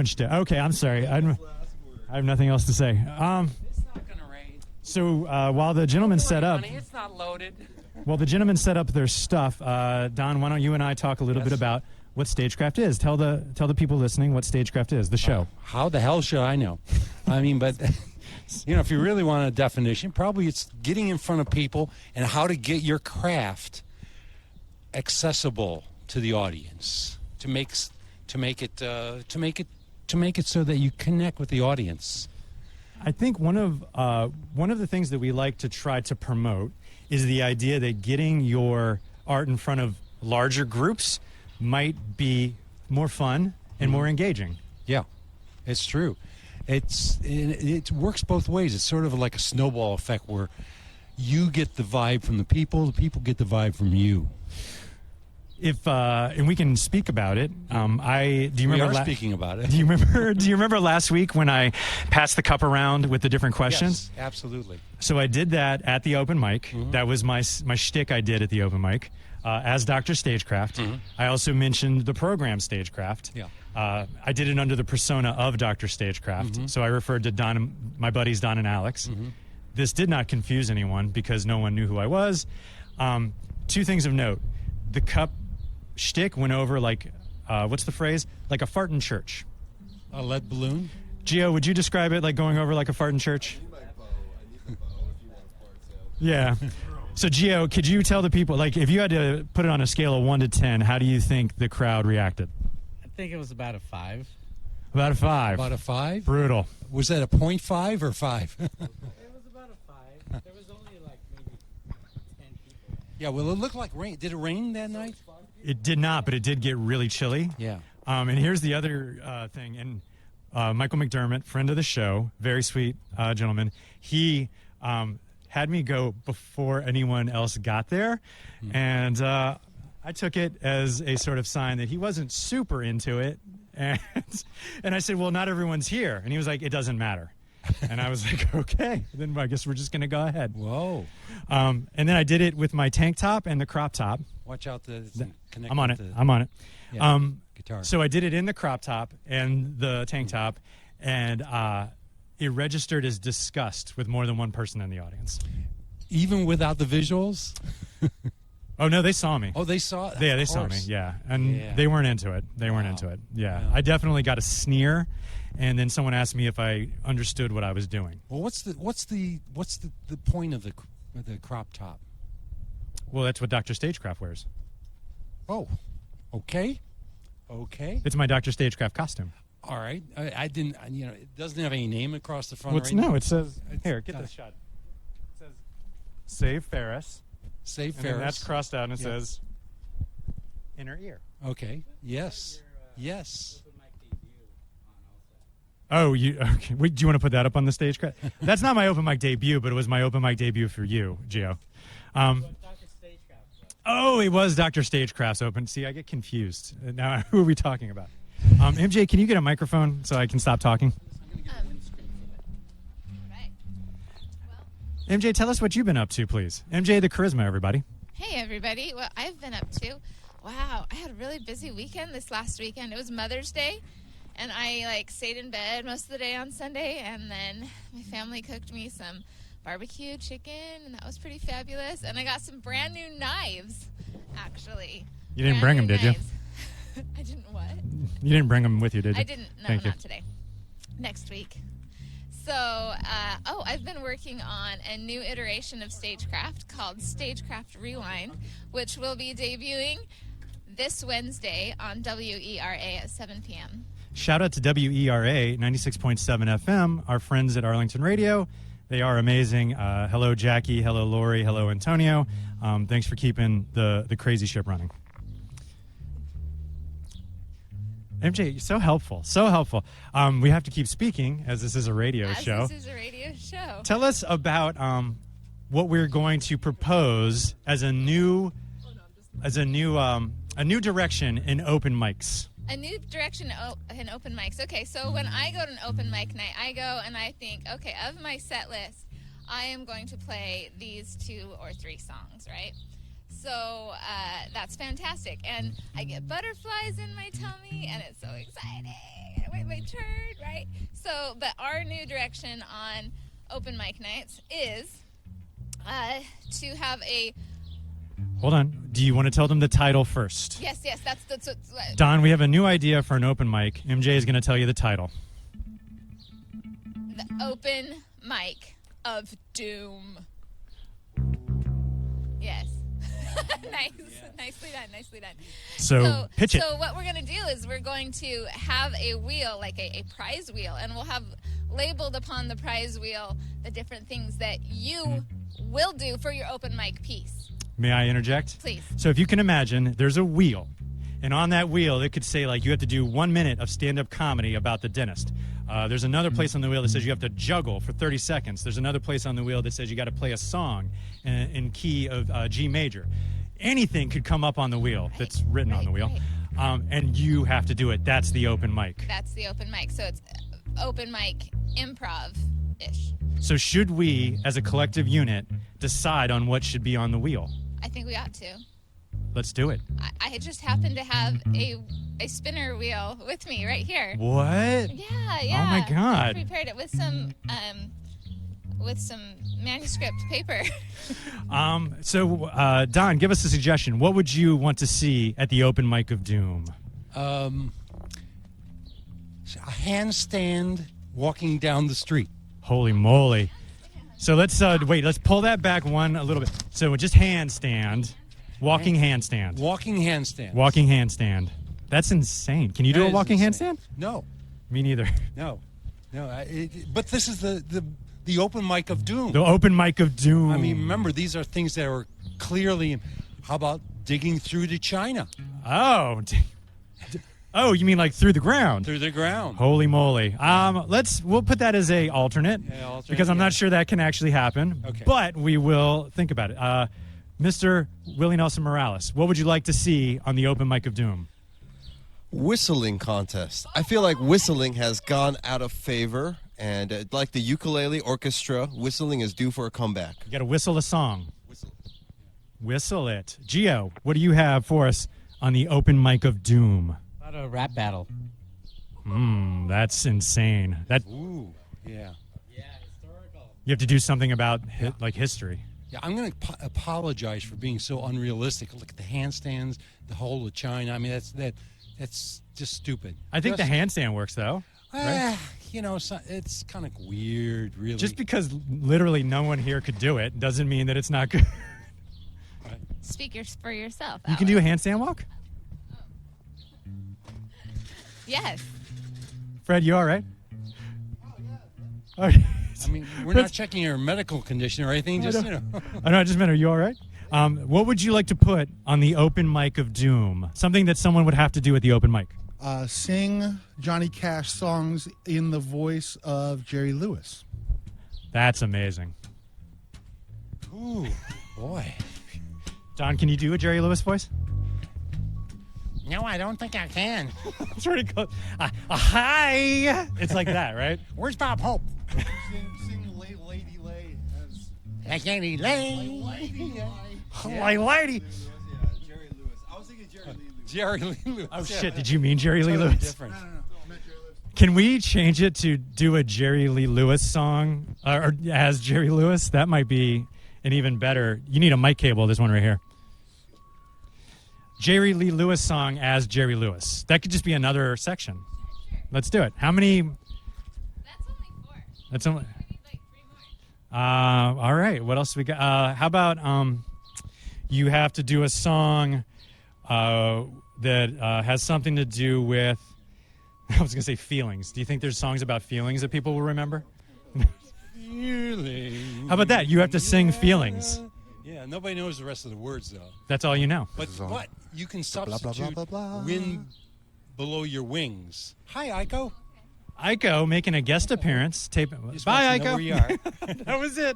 doing shtick. Okay, I'm sorry. I have nothing else to say. It's not gonna rain. So while the gentleman set up, Honey, it's not loaded. while the gentlemen set up their stuff, Don, why don't you and I talk a little bit about what stagecraft is? Tell the people listening what stagecraft is. The show. How the hell should I know? I mean, but if you really want a definition, probably it's getting in front of people and how to get your craft accessible to the audience, to make it so that you connect with the audience. I think one of the things that we like to try to promote is the idea that getting your art in front of larger groups might be more fun and more engaging. Yeah, it's true. It works both ways. It's sort of like a snowball effect where you get the vibe from the people get the vibe from you. And we can speak about it. Do you remember? We are speaking about it. Do you remember last week when I passed the cup around with the different questions? Yes, absolutely. So I did that at the open mic. Mm-hmm. That was my shtick I did at the open mic as Dr. Stagecraft. Mm-hmm. I also mentioned the program Stagecraft. Yeah. I did it under the persona of Dr. Stagecraft. Mm-hmm. So I referred to my buddies Don and Alex. Mm-hmm. This did not confuse anyone because no one knew who I was. Two things of note. The cup shtick went over like, what's the phrase? Like a fart in church. A lead balloon? Gio, would you describe it like going over like a fart in church? I need my bow if you want to fart, so. Yeah. So, Gio, could you tell the people, like, if you had to put it on a scale of 1 to 10, how do you think the crowd reacted? I think it was about a 5. About a 5. About a 5? Brutal. Was that a 0.5 or 5? It was about a 5. There was only like maybe 10 people. Yeah, well, it looked like rain. Did it rain that night? It did not, but it did get really chilly. Yeah. And here's the other thing. And Michael McDermott, friend of the show, very sweet gentleman, he had me go before anyone else got there. Mm-hmm. And I took it as a sort of sign that he wasn't super into it. And I said, well, not everyone's here. And he was like, it doesn't matter. And I was like, okay, then I guess we're just going to go ahead. Whoa. And then I did it with my tank top and the crop top. Watch out the connect. I'm on it. I'm on it. Yeah, guitar. So I did it in the crop top and the tank top, and it registered as disgust with more than one person in the audience. Even without the visuals? Oh, no, they saw me. Oh, they saw it? Yeah, they saw me, yeah. And they weren't into it. They weren't into it, yeah. I definitely got a sneer, and then someone asked me if I understood what I was doing. Well, what's the point of the crop top? Well, that's what Dr. Stagecraft wears. Oh, okay. It's my Dr. Stagecraft costume. All right. I didn't, it doesn't have any name across the front. No, it says, here, get this shot. It says, Save Ferris. Save and Ferris. then that's crossed out and it says, Inner Ear. Okay. Yes. Yes. Oh, okay. Wait, do you want to put that up on the stage? That's not my open mic debut, but it was my open mic debut for you, Gio. Oh, it was Dr. Stagecraft's open. See, I get confused. Now, who are we talking about? MJ, can you get a microphone so I can stop talking? MJ, tell us what you've been up to, please. MJ, the charisma, everybody. Hey, everybody. What I've been up to, wow, I had a really busy weekend this last weekend. It was Mother's Day, and I, stayed in bed most of the day on Sunday, and then my family cooked me some barbecue chicken, and that was pretty fabulous. And I got some brand new knives, actually. You didn't bring them, did you? I didn't what? You didn't bring them with you, did you? I didn't. No, Thank you. not today. Next week. So, I've been working on a new iteration of Stagecraft called Stagecraft Rewind, which will be debuting this Wednesday on WERA at 7 p.m. Shout out to WERA 96.7 FM, our friends at Arlington Radio. They are amazing. Hello, Jackie. Hello, Lori. Hello, Antonio. Thanks for keeping the crazy ship running. MJ, you're so helpful. So helpful. We have to keep speaking as this is a radio show. This is a radio show. Tell us about what we're going to propose as a new direction in open mics. A new direction in open mics. Okay, so when I go to an open mic night, I go and I think, okay, of my set list, I am going to play these 2 or 3 songs, right? So that's fantastic. And I get butterflies in my tummy, and it's so exciting. wait my turn, right? So, but our new direction on open mic nights is to have a... Hold on. Do you want to tell them the title first? Yes, that's Don, we have a new idea for an open mic. MJ is going to tell you the title. the open mic of doom. Yes. Nice. Nicely done. So pitch it. So what we're going to do is we're going to have a wheel, like a prize wheel, and we'll have labeled upon the prize wheel the different things that you will do for your open mic piece. May I interject? Please. So if you can imagine, there's a wheel. And on that wheel, it could say, like, you have to do 1 minute of stand-up comedy about the dentist. There's another place on the wheel that says you have to juggle for 30 seconds. There's another place on the wheel that says you got to play a song in key of G major. Anything could come up on the wheel that's written on the wheel. And you have to do it. That's the open mic. That's the open mic. So it's open mic improv-ish. So should we, as a collective unit, decide on what should be on the wheel? I think we ought to. Let's do it. I just happen to have a spinner wheel with me right here. What? Yeah. Oh my God. I prepared it with some manuscript paper. So Don, give us a suggestion. What would you want to see at the open mic of doom? A handstand walking down the street. Holy moly. So let's let's pull that back a little bit. So just handstand. Walking handstand. Walking handstand. Walking handstand. That's insane. Can you do a walking handstand? No. Me neither. No. But this is the open mic of doom. The open mic of doom. I mean, remember, these are things that are clearly... How about digging through to China? Oh. Oh, you mean like through the ground? Through the ground. Holy moly. We'll put that as a alternate, because I'm not sure that can actually happen. Okay. But we will think about it. Mr. Willie Nelson Morales, what would you like to see on the open mic of doom? Whistling contest. I feel like whistling has gone out of favor, and like the ukulele orchestra, whistling is due for a comeback. You got to whistle a song. Whistle it. Gio, what do you have for us on the open mic of doom? How about a rap battle? That's insane. Ooh, yeah. Yeah, historical. You have to do something about history. Yeah, I'm going to apologize for being so unrealistic. Look at the handstands, the whole of China. I mean, that's just stupid. I think the handstand works, though. Right? It's kind of weird, really. Just because literally no one here could do it doesn't mean that it's not good. Speak for yourself. You can do a handstand walk? Yes. Fred, you all right? All right. I mean, we're not checking your medical condition or anything. Just, I know, I just meant, are you all right? What would you like to put on the open mic of doom? Something that someone would have to do at the open mic. Sing Johnny Cash songs in the voice of Jerry Lewis. That's amazing. Ooh, boy. Don, can you do a Jerry Lewis voice? No, I don't think I can. It's pretty close. Hi! It's like that, right? Where's Bob Hope? Sing Lady Lay. Lady Lay. Lady. Jerry Lewis. I was thinking Jerry Lee Lewis. Jerry Lee Lewis. Oh, shit. Did you mean Jerry Lee Totally Lewis? different. No. I meant Jerry Lewis. Can we change it to do a Jerry Lee Lewis song or as Jerry Lewis? That might be an even better. You need a mic cable, this one right here. Jerry Lee Lewis song as Jerry Lewis. That could just be another section. Let's do it. How many? That's only 4. That's only. We need like 3 more. All right. What else we got? How about you have to do a song that has something to do with, I was going to say feelings. Do you think there's songs about feelings that people will remember? How about that? You have to sing feelings. Yeah, nobody knows the rest of the words, though. That's all you know. But you can substitute blah, blah. wind below your wings. Hi, Iko. Iko making a guest appearance. Bye, Just want to know Iko. where you are. That was it.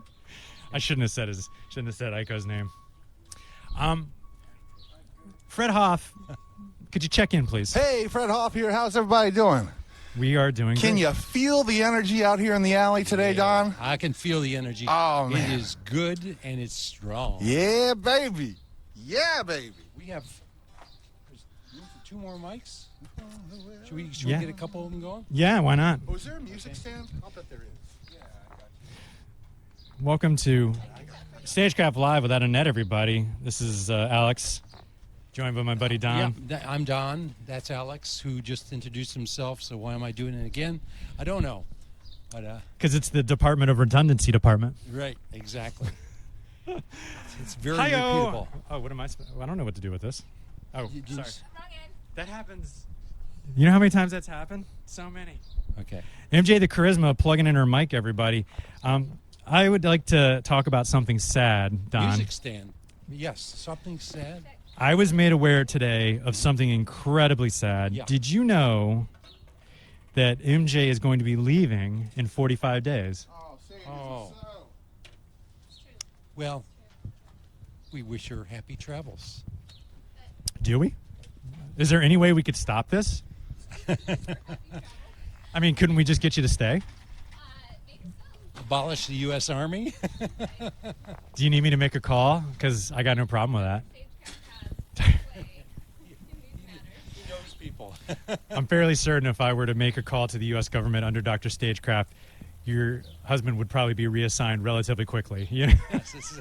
I shouldn't have said Iko's name. Fred Hoff, could you check in, please? Hey, Fred Hoff here. How's everybody doing? We are doing Can great. you feel the energy out here in the alley today, Don? I can feel the energy. Oh, man. It is good and it's strong. Yeah, baby. Yeah, baby. We have 2 more mics? Should we Yeah. get a couple of them going? Yeah, why not? Oh, is there a music stand? I'll bet there is. Welcome to Stagecraft Live without a net, everybody. This is Alex, joined by my buddy Don. I'm Don. That's Alex, who just introduced himself. So why am I doing it again? I don't know. But Because it's the Department of Redundancy Department. right, exactly. It's very Hi-yo! repeatable. Oh, what am I? I don't know what to do with this. Oh, You sorry. just- That happens. You know how many times that's happened? So many. Okay. MJ the Charisma plugging in her mic, everybody. I would like to talk about something sad, Don. Music stand. Yes, something sad. I was made aware today of something incredibly sad. Yeah. Did you know that MJ is going to be leaving in 45 days? Oh. Well, we wish her happy travels. Do we? Is there any way we could stop this? I mean, couldn't we just get you to stay? Abolish the U.S. Army? Do you need me to make a call? Because I got no problem with that. He knows people. I'm fairly certain if I were to make a call to the U.S. government under Dr. Stagecraft, your husband would probably be reassigned relatively quickly. You know? Yes, this is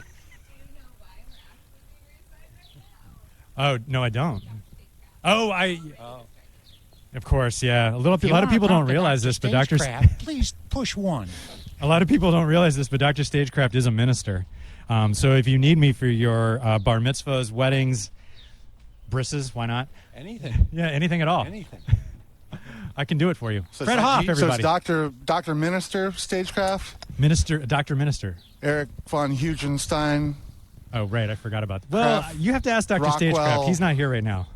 Oh, no, I don't. Oh, Of course, yeah. A lot of people don't realize this, but please push 1. a lot of people don't realize this, but Dr. Stagecraft is a minister. So if you need me for your bar mitzvahs, weddings, brisses, why not? Anything. Yeah, anything at all. Anything. I can do it for you. So Fred it's- Hoff, So everybody. it's Dr. Minister Stagecraft, Dr. Minister. Eric von Hugenstein. Oh, right, I forgot about that. Well, Kraft, you have to ask Dr. Rockwell. Stagecraft. He's not here right now.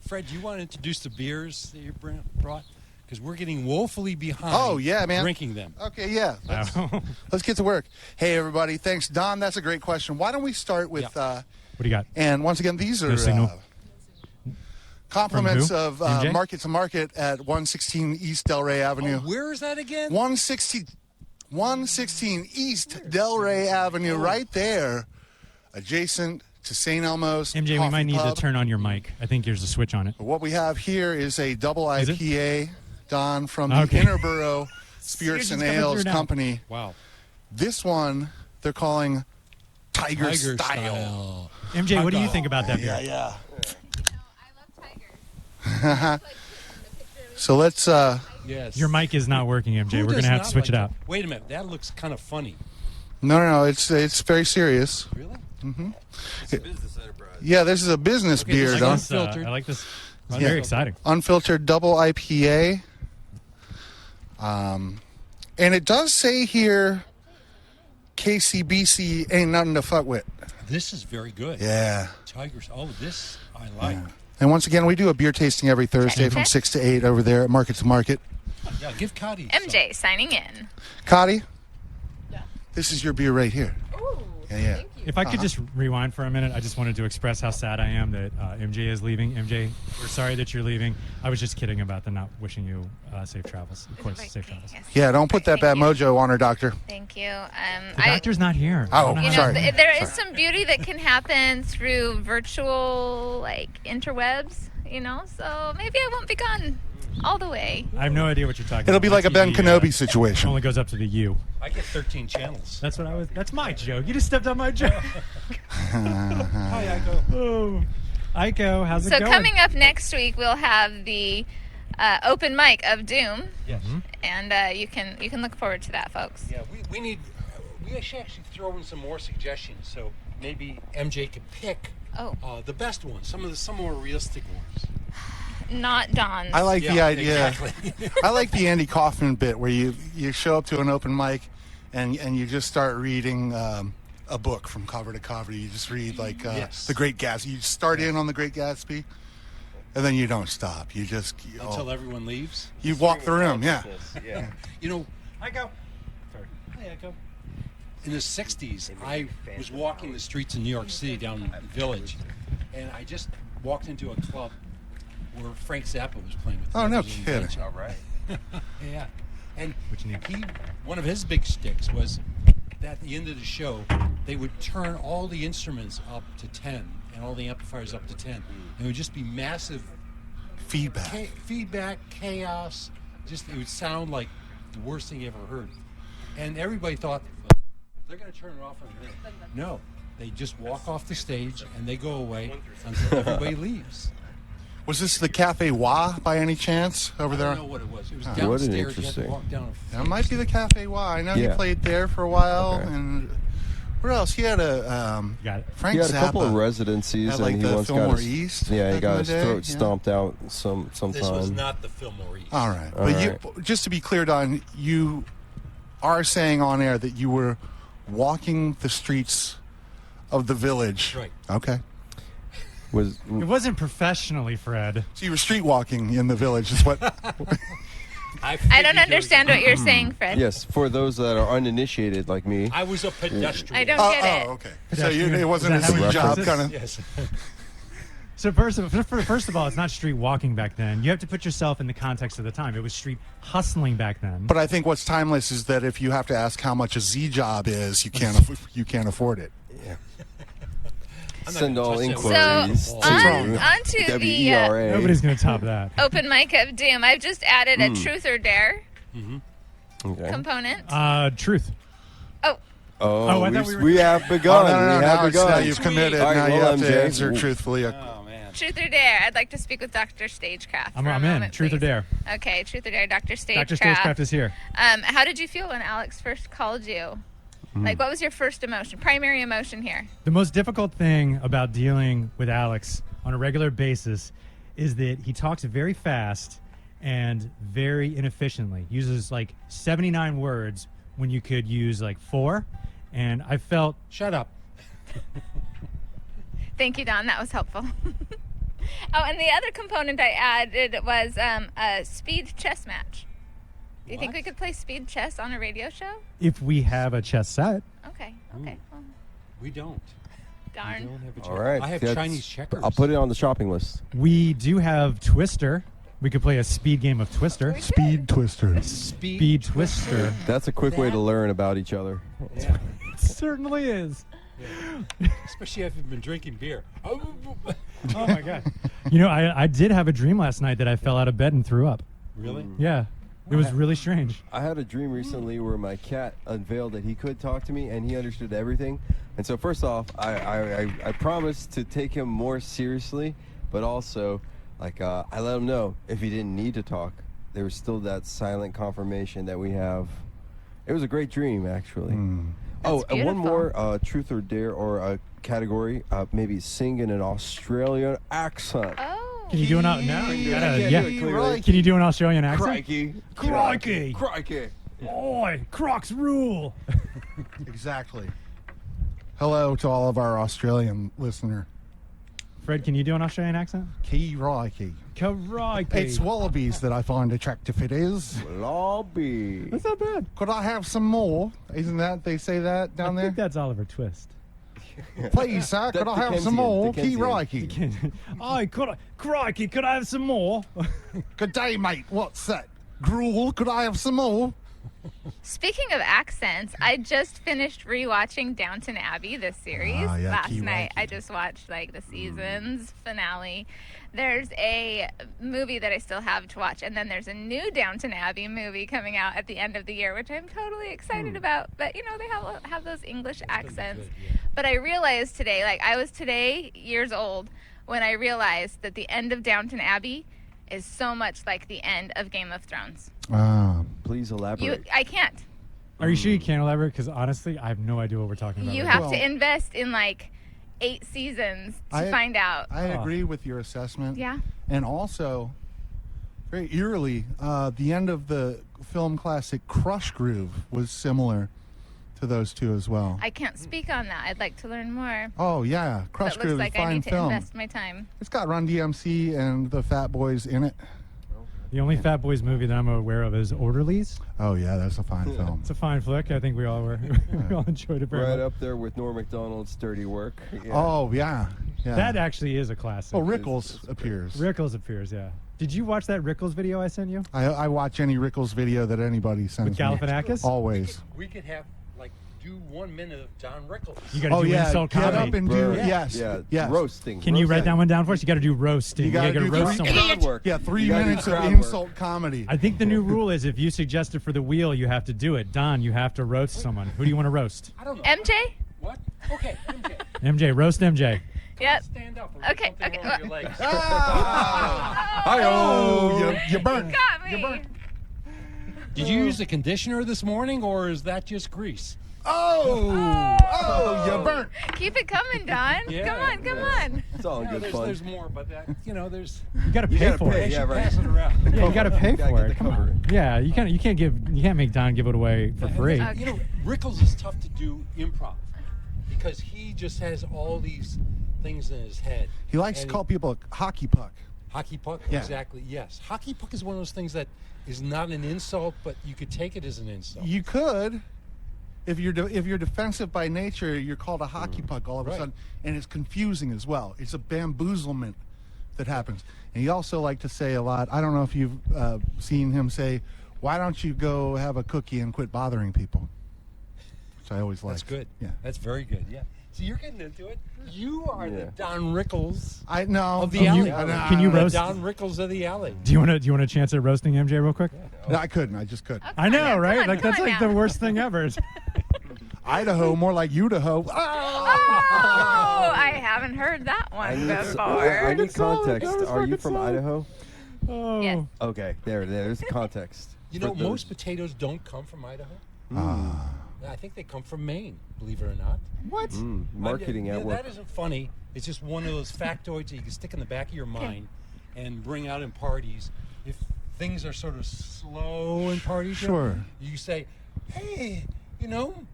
Fred, do you want to introduce the beers that you brought? Because we're getting woefully behind. Oh, yeah, man. Drinking them. Okay, yeah. Oh. Let's get to work. Hey, everybody. Thanks, Don. That's a great question. Why don't we start with, What do you got? and once again, these are No signal. compliments From who? of MJ? Market to Market at 116 East Delray Avenue. Where is that again? 116 East Delray Avenue, right there, adjacent to St. Elmo's MJ, we Coffee might need Pub. to turn on your mic. I think there's a switch on it. What we have here is a double Is it? IPA, Don, from the Okay. Interborough Spirits and It's coming Ales through now. Company. Wow. This one they're calling Tiger, Style. MJ, what do you think about that beer? Yeah. I love tigers. So let's Yes. Your mic is not working, MJ. Who We're going does to have to not switch it like out. that? Wait a minute. That looks kind of funny. no, it's very serious. Really? It's a business enterprise. Yeah, this is a business Okay, beer, this I is Don. like this, Unfiltered. I like this. It's Yeah. very exciting. Unfiltered double IPA. And it does say here KCBC ain't nothing to fuck with. This is very good. Yeah. Tigers. Oh, this I like. And once again, we do a beer tasting every Thursday from Okay. 6 to 8 over there at Market to Market. Yeah, give Cotty. MJ signing in. Cotty, this is your beer right here. Ooh, Yeah. If I could just rewind for a minute, I just wanted to express how sad I am that MJ is leaving. MJ, we're sorry that you're leaving. I was just kidding about the not wishing you safe travels. Of course, safe travels. Yes. Yeah, don't put that bad Thank you. mojo on her, Doctor. Thank you. The doctor's not here. Oh, I don't know You how- know, sorry. there is some beauty that can happen through virtual, interwebs, so maybe I won't be gone all the way. I have no idea what you're talking about. It'll be My like a Ben TV, Kenobi situation. only goes up to the U. I get 13 channels. That's what I was. That's my joke. You just stepped on my joke. Hi, Iko. Oh, Iko, how's it So going? coming up next week, we'll have the open mic of Doom, Yes. and you can look forward to that, folks. Yeah, we should actually throw in some more suggestions, so maybe MJ could pick Oh, the best ones, some more realistic ones. not Don's. I like the idea. Exactly. I like the Andy Kaufman bit where you show up to an open mic and you just start reading a book from cover to cover. You just read Yes. The Great Gatsby. You start in on The Great Gatsby, and then you don't stop. You just Until everyone leaves. you walk the room. Yeah. Yeah. You know, Iko. hi, Echo. In the 60s, I was walking the streets in New York City down in the Village, and I just walked into a club where Frank Zappa was playing with. Oh, no Brothers in kidding. Invention. All right. Yeah. And What you need? one of his big sticks was at the end of the show, they would turn all the instruments up to 10 and all the amplifiers up to 10. And it would just be massive Feedback. chaos. Just it would sound like the worst thing you ever heard. And everybody thought, they're going to turn it off on there. No, they just walk off the stage and they go away until everybody leaves. Was this the Cafe Wa by any chance over there? I don't know what it was. It was What an downstairs. You had to interesting- walk down a That might be the Cafe Wa. I know you Yeah. played there for a while. Okay. And where else? He had a Got it. Frank He had a couple of Zappa residencies, at, like, and he the once got Fillmore his, East yeah, he back got in his the day, throat yeah. stomped out sometime. This was not the Fillmore East. All right. All But right. just to be clear, Don, you are saying on air that you were walking the streets of the village. Right. Okay. Was It wasn't professionally, Fred. So you were street walking in the village is what I don't understand what you're saying, Fred. yes, for those that are uninitiated like me. I was a pedestrian. I don't get it. okay. So it wasn't a Is that how Z it job works? kind of. Yes. So first of all, it's not street walking back then. You have to put yourself in the context of the time. It was street hustling back then. But I think what's timeless is that if you have to ask how much a Z job is, you can't afford it. Send all touch that inquiries word. So, on to to the WERA. Nobody's going to top that. open mic of doom. I've just added a truth or dare Okay. component. Truth. Oh, Oh, I thought we were- we have Oh, begun. no, We have now begun. you've committed. All right, now you well, have to MJ. answer truthfully. Oh man. truth or dare. I'd like to speak with Dr. Stagecraft. I'm for a in. moment, Truth or please. dare. Okay, truth or dare, Dr. Stagecraft. Dr. Stagecraft is here. How did you feel when Alex first called you? Like, what was your first emotion, primary emotion here? The most difficult thing about dealing with Alex on a regular basis is that he talks very fast and very inefficiently. Uses like 79 words when you could use like 4. And I felt Shut up. Thank you, Don. That was helpful. Oh, and the other component I added was a speed chess match. Do you think we could play speed chess on a radio show? if we have a chess set. Okay. Well, We don't. darn. We don't have a All right. I have that's- Chinese checkers. I'll put it on the shopping list. We do have Twister. We could play a speed game of Twister. We Speed twisters. Speed Twister. That's a quick way to learn about each other. Yeah. It certainly is. Especially if you've been drinking beer. Oh, Oh my god. You know, I did have a dream last night that I fell out of bed and threw up. really? Yeah. It was really strange. I had a dream recently where my cat unveiled that he could talk to me and he understood everything. And so first off, I promised to take him more seriously, but also like I let him know if he didn't need to talk, there was still that silent confirmation that we have. It was a great dream, actually. Oh, That's and one beautiful. more truth or dare or a category, maybe sing in an Australian accent. Oh. Can you do an no? Yeah, Yeah. do it clearly. Can you do an Australian accent? Crikey. Crikey. Crikey. Oi, Crocs rule. Exactly. Hello to all of our Australian listener. Fred, can you do an Australian accent? Crikey. Crikey. It's wallabies that I find attractive. It is. Lobby. That's not bad. Could I have some more? Isn't that they say that down I there? think that's Oliver Twist. Please, sir. Could I have some more? Dickensian. Crikey. Crikey, could I have some more? Good day, mate. What's that? Gruel? Could I have some more? Speaking of accents, I just finished rewatching Downton Abbey, this series, Ah, yeah, last Key night. Waikey. I just watched like the season's finale. There's a movie that I still have to watch, and then there's a new Downton Abbey movie coming out at the end of the year, which I'm totally excited about. But you know, they have those English accents. But I realized today, like I was today years old when I realized that the end of Downton Abbey is so much like the end of Game of Thrones. Please elaborate. I can't. Are you sure you can't elaborate? Because honestly, I have no idea what we're talking about. You right have Well- to invest in like 8 seasons to I- find out. I agree with your assessment. Yeah. And also, very eerily, the end of the film classic Crush Groove was similar to those two as well. I can't speak on that. I'd like to learn more. Oh, yeah. Crush But it Groove looks is like a I fine need to film. invest my time. It's got Run DMC and the Fat Boys in it. The only Fat Boys movie that I'm aware of is Orderlies. Oh, yeah, that's a fine film. It's a fine flick. I think we all were. We all enjoyed it very Right much. up there with Norm Macdonald's Dirty Work. Yeah. Oh, yeah. Yeah. That actually is a classic. Oh, Rickles appears. Rickles appears, yeah. Did you watch that Rickles video I sent you? I watch any Rickles video that anybody sends With me. Galifianakis? Always. We could have like do do 1 minute of Don Rickles. You got to do insult get comedy. up and do Bro, yes. roasting. Can you write roasting. that one down for us? You got to do roasting. You gotta gotta do roast three- someone. Crowd work. Yeah, 3 You gotta do minutes of crowd work. insult comedy. I think the new rule is if you suggest it for the wheel, you have to do it. Don, you have to roast someone. Who do you want to roast? I don't know. MJ? What? Okay, MJ. MJ, roast MJ. Yep. Stand up. Okay, Something okay. wrong with your legs. Oh, you burnt. Got me. You burnt. Did you use the conditioner this morning, or is that just grease? Oh, you burnt. Keep it coming, Don. Yeah. Come on. It's all Yeah, good fun. there's more, but there's. You got to You pay gotta for pay, it. yeah, right. Pass it around. Yeah, you got to pay Gotta for get it. the Come cover. on. Yeah, you can't make Don give it away for free. You know, Rickles is tough to do improv because he just has all these things in his head. He likes to And call people a hockey puck. hockey puck. Yeah. Exactly. Yes, hockey puck is one of those things that is not an insult, but you could take it as an insult. You could, if you're defensive by nature, you're called a hockey puck all of a Right. sudden, and it's confusing as well. It's a bamboozlement that happens. And he also liked to say a lot. I don't know if you've seen him say, "Why don't you go have a cookie and quit bothering people?" Which I always like. That's good. Yeah. That's very good. Yeah. So you're getting into it. You are Yeah. the Don Rickles I know. of the alley. Can you The roast? Don Rickles of the alley. Do you want a chance at roasting MJ real quick? No, I couldn't. I just couldn't. I know, Come right? on, Like come that's on like now. the worst thing ever. Idaho, more like Idaho. Oh, I haven't heard that I one need, before. I need solid. context. That was Are you fucking from solid. Idaho? Oh. Yes. Okay, there's context. You for know, those. most potatoes don't come from Idaho. Ah. I think they come from Maine, believe it or not. What? Marketing Yeah, at work. That isn't funny. It's just one of those factoids that you can stick in the back of your mind and bring out in parties. If things are sort of slow in parties, Sure. you say, hey,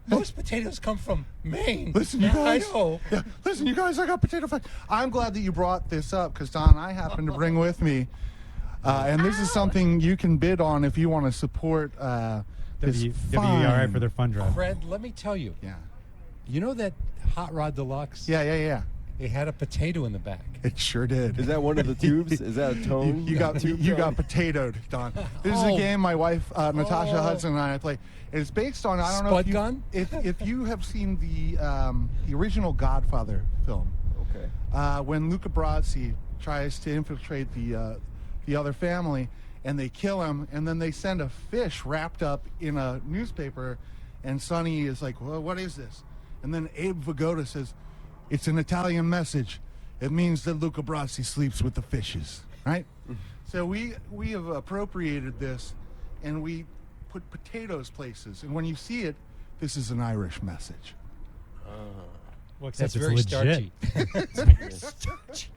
most potatoes come from Maine. Listen, you not guys. Idaho. Yeah, listen, you guys. I got potato fry. I'm glad that you brought this up because Don, I happen to bring with me, and this is something you can bid on if you want to support this WERI fine- for their fund drive. Fred, let me tell you. Yeah, You know that Hot Rod Deluxe? yeah. It had a potato in the back. It sure did. Is that one of the tubes? Is that a tone? You got tube you tone? got potatoed, Don. This is a Oh. game my wife Natasha Hudson and I play. It's based on I don't know Spud if you, gun? if you have seen the original Godfather film. Okay. When Luca Brasi tries to infiltrate the other family, and they kill him, and then they send a fish wrapped up in a newspaper, and Sonny is like, "Well, what is this?" And then Abe Vigoda says, "It's an Italian message. It means that Luca Brasi sleeps with the fishes." Right? So we have appropriated this, and we put potatoes places, and when you see it, this is an Irish message. Well, That's except very it's legit. starchy.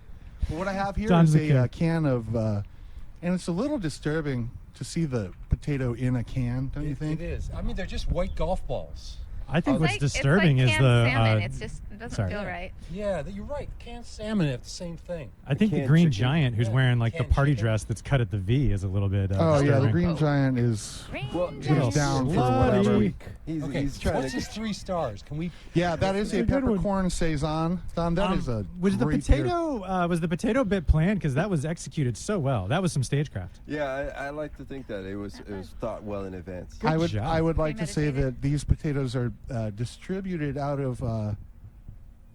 What I have here Don's is the a king. can of, and it's a little disturbing to see the potato in a can, don't you think? It is. I mean, they're just white golf balls. I think It's what's like, disturbing it's is like the. canned salmon. It's just it doesn't sorry. feel right. Yeah, you're right. Canned salmon have the same thing. I think the Canned Green chicken. Giant, who's Yeah, wearing like the canned party chicken. dress that's cut at the V, is a little bit. Oh yeah, the disturbing. Green Giant is Green Well, giant. he's down for Slutty. whatever. He's Okay, trying what's to. his 3 stars? Can we? Yeah, that is a a good one. peppercorn saison. Don, that is a was the great beer. potato was the potato bit planned because that was executed so well. That was some stagecraft. Yeah, I like to think that it was thought well in advance. Good I job. would like to say Premeditated. that these potatoes are distributed out of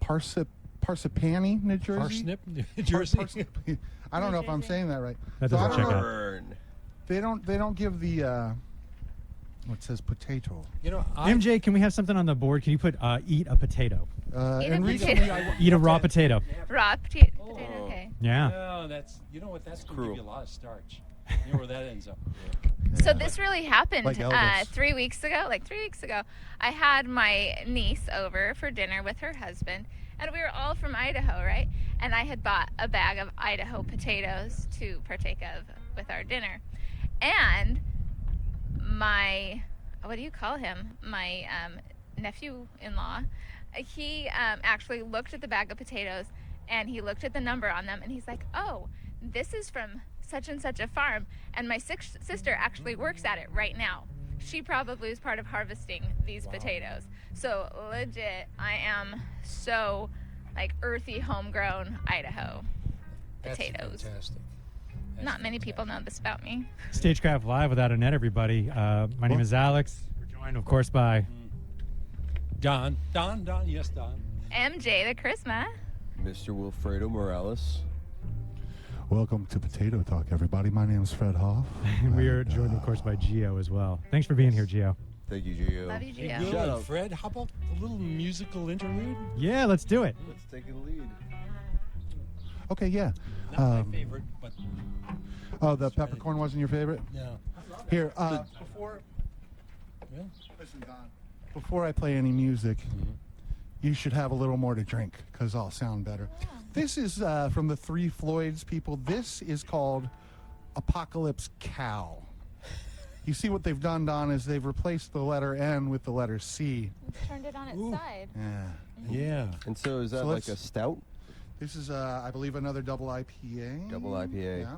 Parsippany, New Jersey. Parsnip, New Jersey. I don't know if I'm Jersey. saying that right. That So I doesn't don't check know- out. Burn. They don't give the what says potato. MJ, can we have something on the board? Can you put eat a potato? Eat a And potato. recently, Eat a raw potato. Raw potato. Okay. Yeah. No, that's that's going to cruel. give you a lot of starch. You know where that ends up. So this really happened Like Elvis. 3 weeks ago. Like 3 weeks ago, I had my niece over for dinner with her husband, and we were all from Idaho, right? And I had bought a bag of Idaho potatoes to partake of with our dinner, and my what do you call him? My nephew-in-law. He actually looked at the bag of potatoes, and he looked at the number on them, and he's like, "Oh, this is from such and such a farm, and my sister actually works at it right now. She probably was part of harvesting these potatoes." So legit, I am so like earthy, homegrown Idaho That's potatoes. fantastic. That's Not many people know this about me. Stagecraft Live without a net, everybody. My name is Alex. We're joined, of course, by Don, yes, Don. MJ the Charisma. Mr. Wilfredo Morales. Welcome to Potato Talk, everybody. My name is Fred Hoff. And we are joined, of course, by Gio as well. Thanks for being here, Gio. Thank you, Gio. Love you, Hey, Gio. Will Shout and out. Fred, how about a little musical interlude? Yeah, let's do it. Let's take the lead. Okay, yeah. Not my favorite, but Oh, the peppercorn wasn't your favorite? no. Here, before Yeah. listen, Don. Before I play any music, you should have a little more to drink because I'll sound better. This is from the Three Floyds people. This is called Apocalypse Cow. You see what they've done, Don, is they've replaced the letter N with the letter C. We've turned it on its side. Yeah. Yeah. And so is that So like let's- a stout? This is, I believe, another double IPA. Double IPA. Yeah.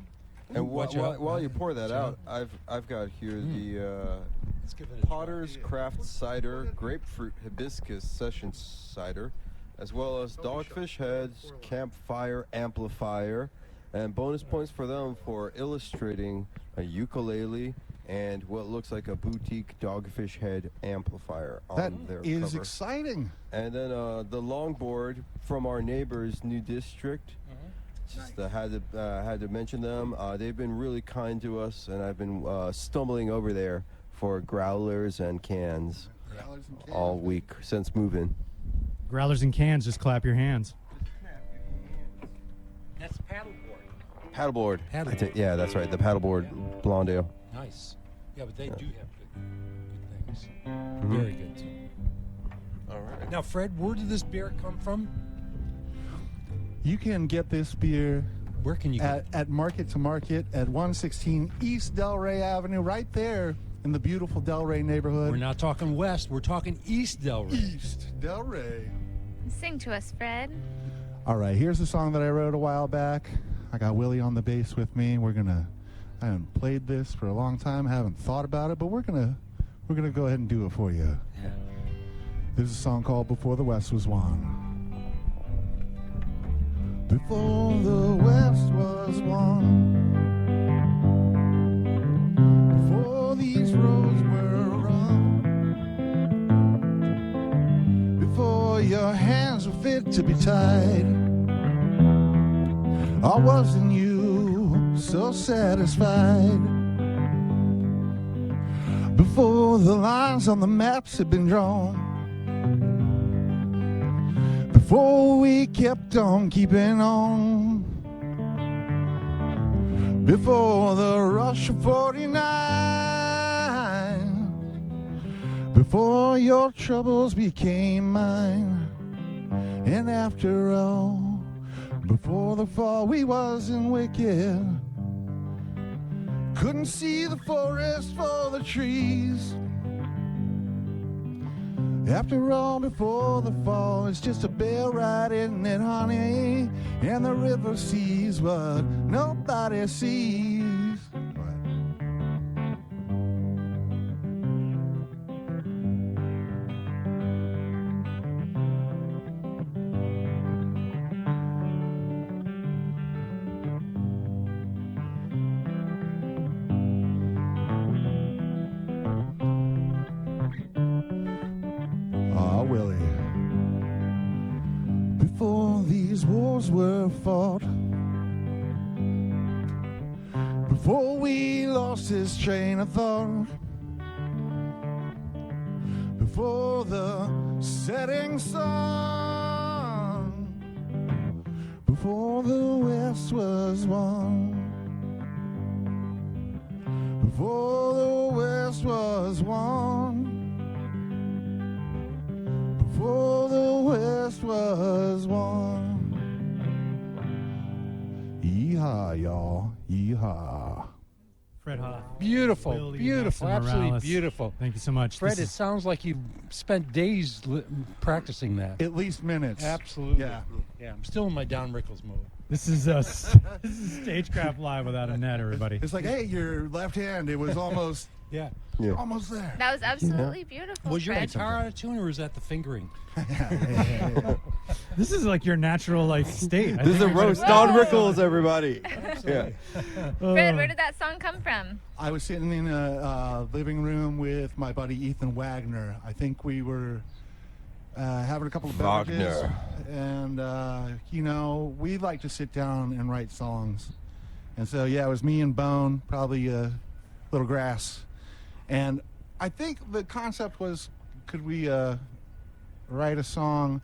And Watch out. while you pour that Watch out, I've got here the Let's give it a Potter's try. Craft Cider Grapefruit Hibiscus Session Cider, as well as Dogfish Heads Campfire Amplifier, and bonus points for them for illustrating a ukulele and what looks like a boutique Dogfish Head amplifier on That their is cover. exciting. And then the longboard from our neighbor's new district. Just had to mention them. They've been really kind to us, and I've been stumbling over there for growlers and cans all week since moving. Growlers and cans, just clap your hands. That's paddleboard. Paddleboard. Paddleboard. Yeah, that's right. The paddleboard blonde ale. Nice. Yeah, but they do have good things. Very good too. All right. Now, Fred, where did this beer come from? You can get this beer Where can you get at Market to Market at 116 East Delray Avenue, right there in the beautiful Delray neighborhood. We're not talking west. We're talking East Delray. East Delray. Sing to us, Fred. All right, here's a song that I wrote a while back. I got Willie on the bass with me. I haven't played this for a long time. Haven't thought about it, but we're gonna go ahead and do it for you. Yeah. This is a song called "Before the West Was Won." Before the West was won, before these roads were run, before your hands were fit to be tied, or wasn't you so satisfied? Before the lines on the maps had been drawn, before we kept on keeping on, before the rush of 49, before your troubles became mine, and after all, before the fall we wasn't wicked, couldn't see the forest for the trees. After all, before the fall, it's just a bell ride, isn't it, honey? And the river sees what nobody sees. Willie. Before these wars were fought, before we lost his train of thought, before the setting sun, before the West was won, before the West was won, before the West was won. Yeehaw, y'all. Yeehaw. Fred Hoff. Beautiful, Willie beautiful, Nelson absolutely Morales. beautiful. Thank you so much. Fred, This it is- sounds like you spent days practicing that. At least minutes. Absolutely. Yeah. Yeah, I'm still in my Don Rickles mode. This is Stagecraft Live without a net, everybody. It's like, hey, your left hand, it was almost Yeah. Yeah. almost there. That was absolutely beautiful, Was your Fred. guitar out of tune or was that the fingering? This is like your natural state. I This is a think roast. Don Rickles, everybody. Yeah. Fred, where did that song come from? I was sitting in a living room with my buddy Ethan Wagner. I think we were having a couple of Wagner. beverages, and you know, we like to sit down and write songs. And so, yeah, it was me and Bone, probably Little Grass, and I think the concept was, could we write a song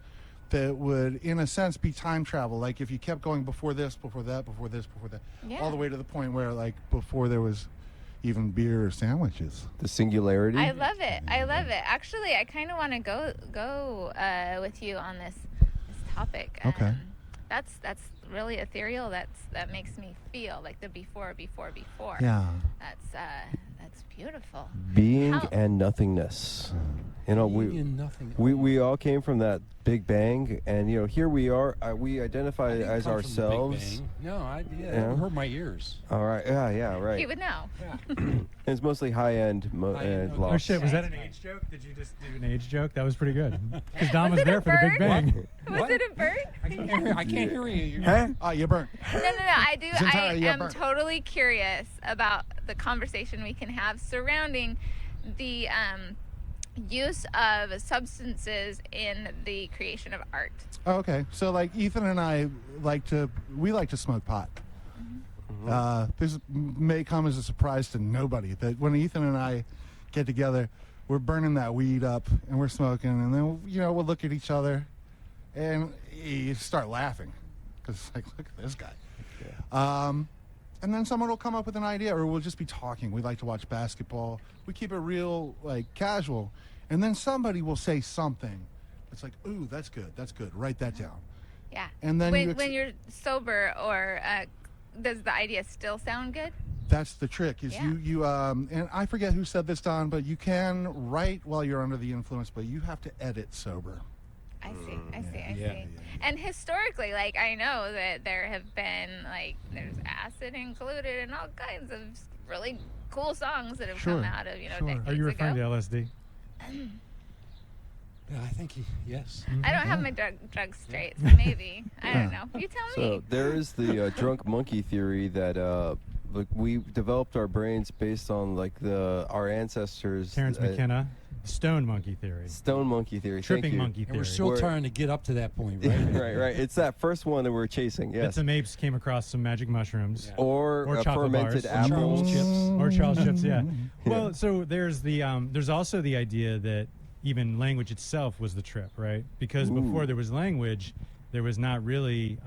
that would, in a sense, be time travel? Like if you kept going before this, before that, before this, before that, Yeah. all the way to the point where, like, before there was even beer or sandwiches. The singularity. I love it. I love it. Actually, I kind of want to go with you on this topic. Okay. That's really ethereal. That makes me feel like the before. Yeah. That's beautiful. Being How- and nothingness. You know, Being and nothing. we all came from that Big Bang, and you know, here we are. We I identify didn't as come from the Big ourselves. Bang. No, Yeah. it hurt my ears. All right. Yeah. You Right. would know. And it's mostly high-end High-end, and okay. Oh shit, was that an Right. age joke? Did you just do an age joke? That was pretty good. Because Don Was was it there a for the Big bird? Bang. Was What? it a bird? I can't hear you. Huh? Oh, you burnt. No. I do. Zientara, I yeah, am burn. totally curious about the conversation we can have surrounding the use of substances in the creation of art. Oh, okay, so like Ethan and I like to smoke pot. This may come as a surprise to nobody that when Ethan and I get together, we're burning that weed up and we're smoking, and then we'll look at each other and you start laughing because it's like, look at this guy. And then someone will come up with an idea, or we'll just be talking. We like to watch basketball. We keep it real, like, casual. And then somebody will say something. It's like, ooh, that's good. That's good. Write that down. Yeah. And then when you're sober, or does the idea still sound good? that's the trick. Is Yeah. you and I forget who said this, Don, but you can write while you're under the influence, but you have to edit sober. I see. Yeah. And historically, like, I know that there have been, like, there's acid included and all kinds of really cool songs that have come Sure, out of, sure. decades Are you referring ago. to LSD? Yeah, I think yes. I don't have my drugs straight, so maybe. I don't know. You tell me. So there is the drunk monkey theory that like we developed our brains based on like our ancestors. Terrence McKenna, stone monkey theory, Stone monkey theory. tripping thank you. monkey And theory. we're still We're- trying to get up to that point, right? right. It's that first one that we're chasing. That Yes. some apes came across some magic mushrooms. Yeah. Or Or chocolate fermented bars. Or apples. Charles chips. Or Charles chips, yeah. Yeah. Well, so there's there's also the idea that even language itself was the trip, right? Because Ooh. before there was language, there was not really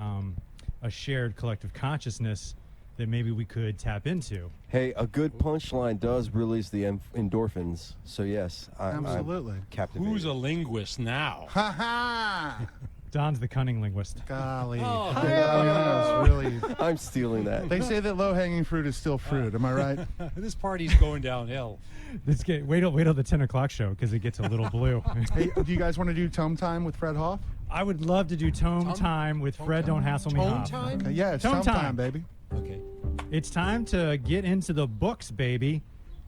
a shared collective consciousness that maybe we could tap into. Hey, a good punchline does release the endorphins. So yes, I'm Absolutely. captivated. Who's a linguist now? Ha ha! Don's the cunning linguist. Golly. Oh. I mean, that was really. I'm stealing that. They say that low-hanging fruit is still fruit. Am I right? This party's going downhill. Wait till the 10 o'clock show because it gets a little blue. Hey, do you guys want to do Tome Time with Fred Hoff? I would love to do Tome Tome- Time with Tome Fred Time? Don't Hassle Me Tome Hoff. time? Yeah, it's Tome Tome Time. Time, baby. Okay. It's time to get into the books, baby.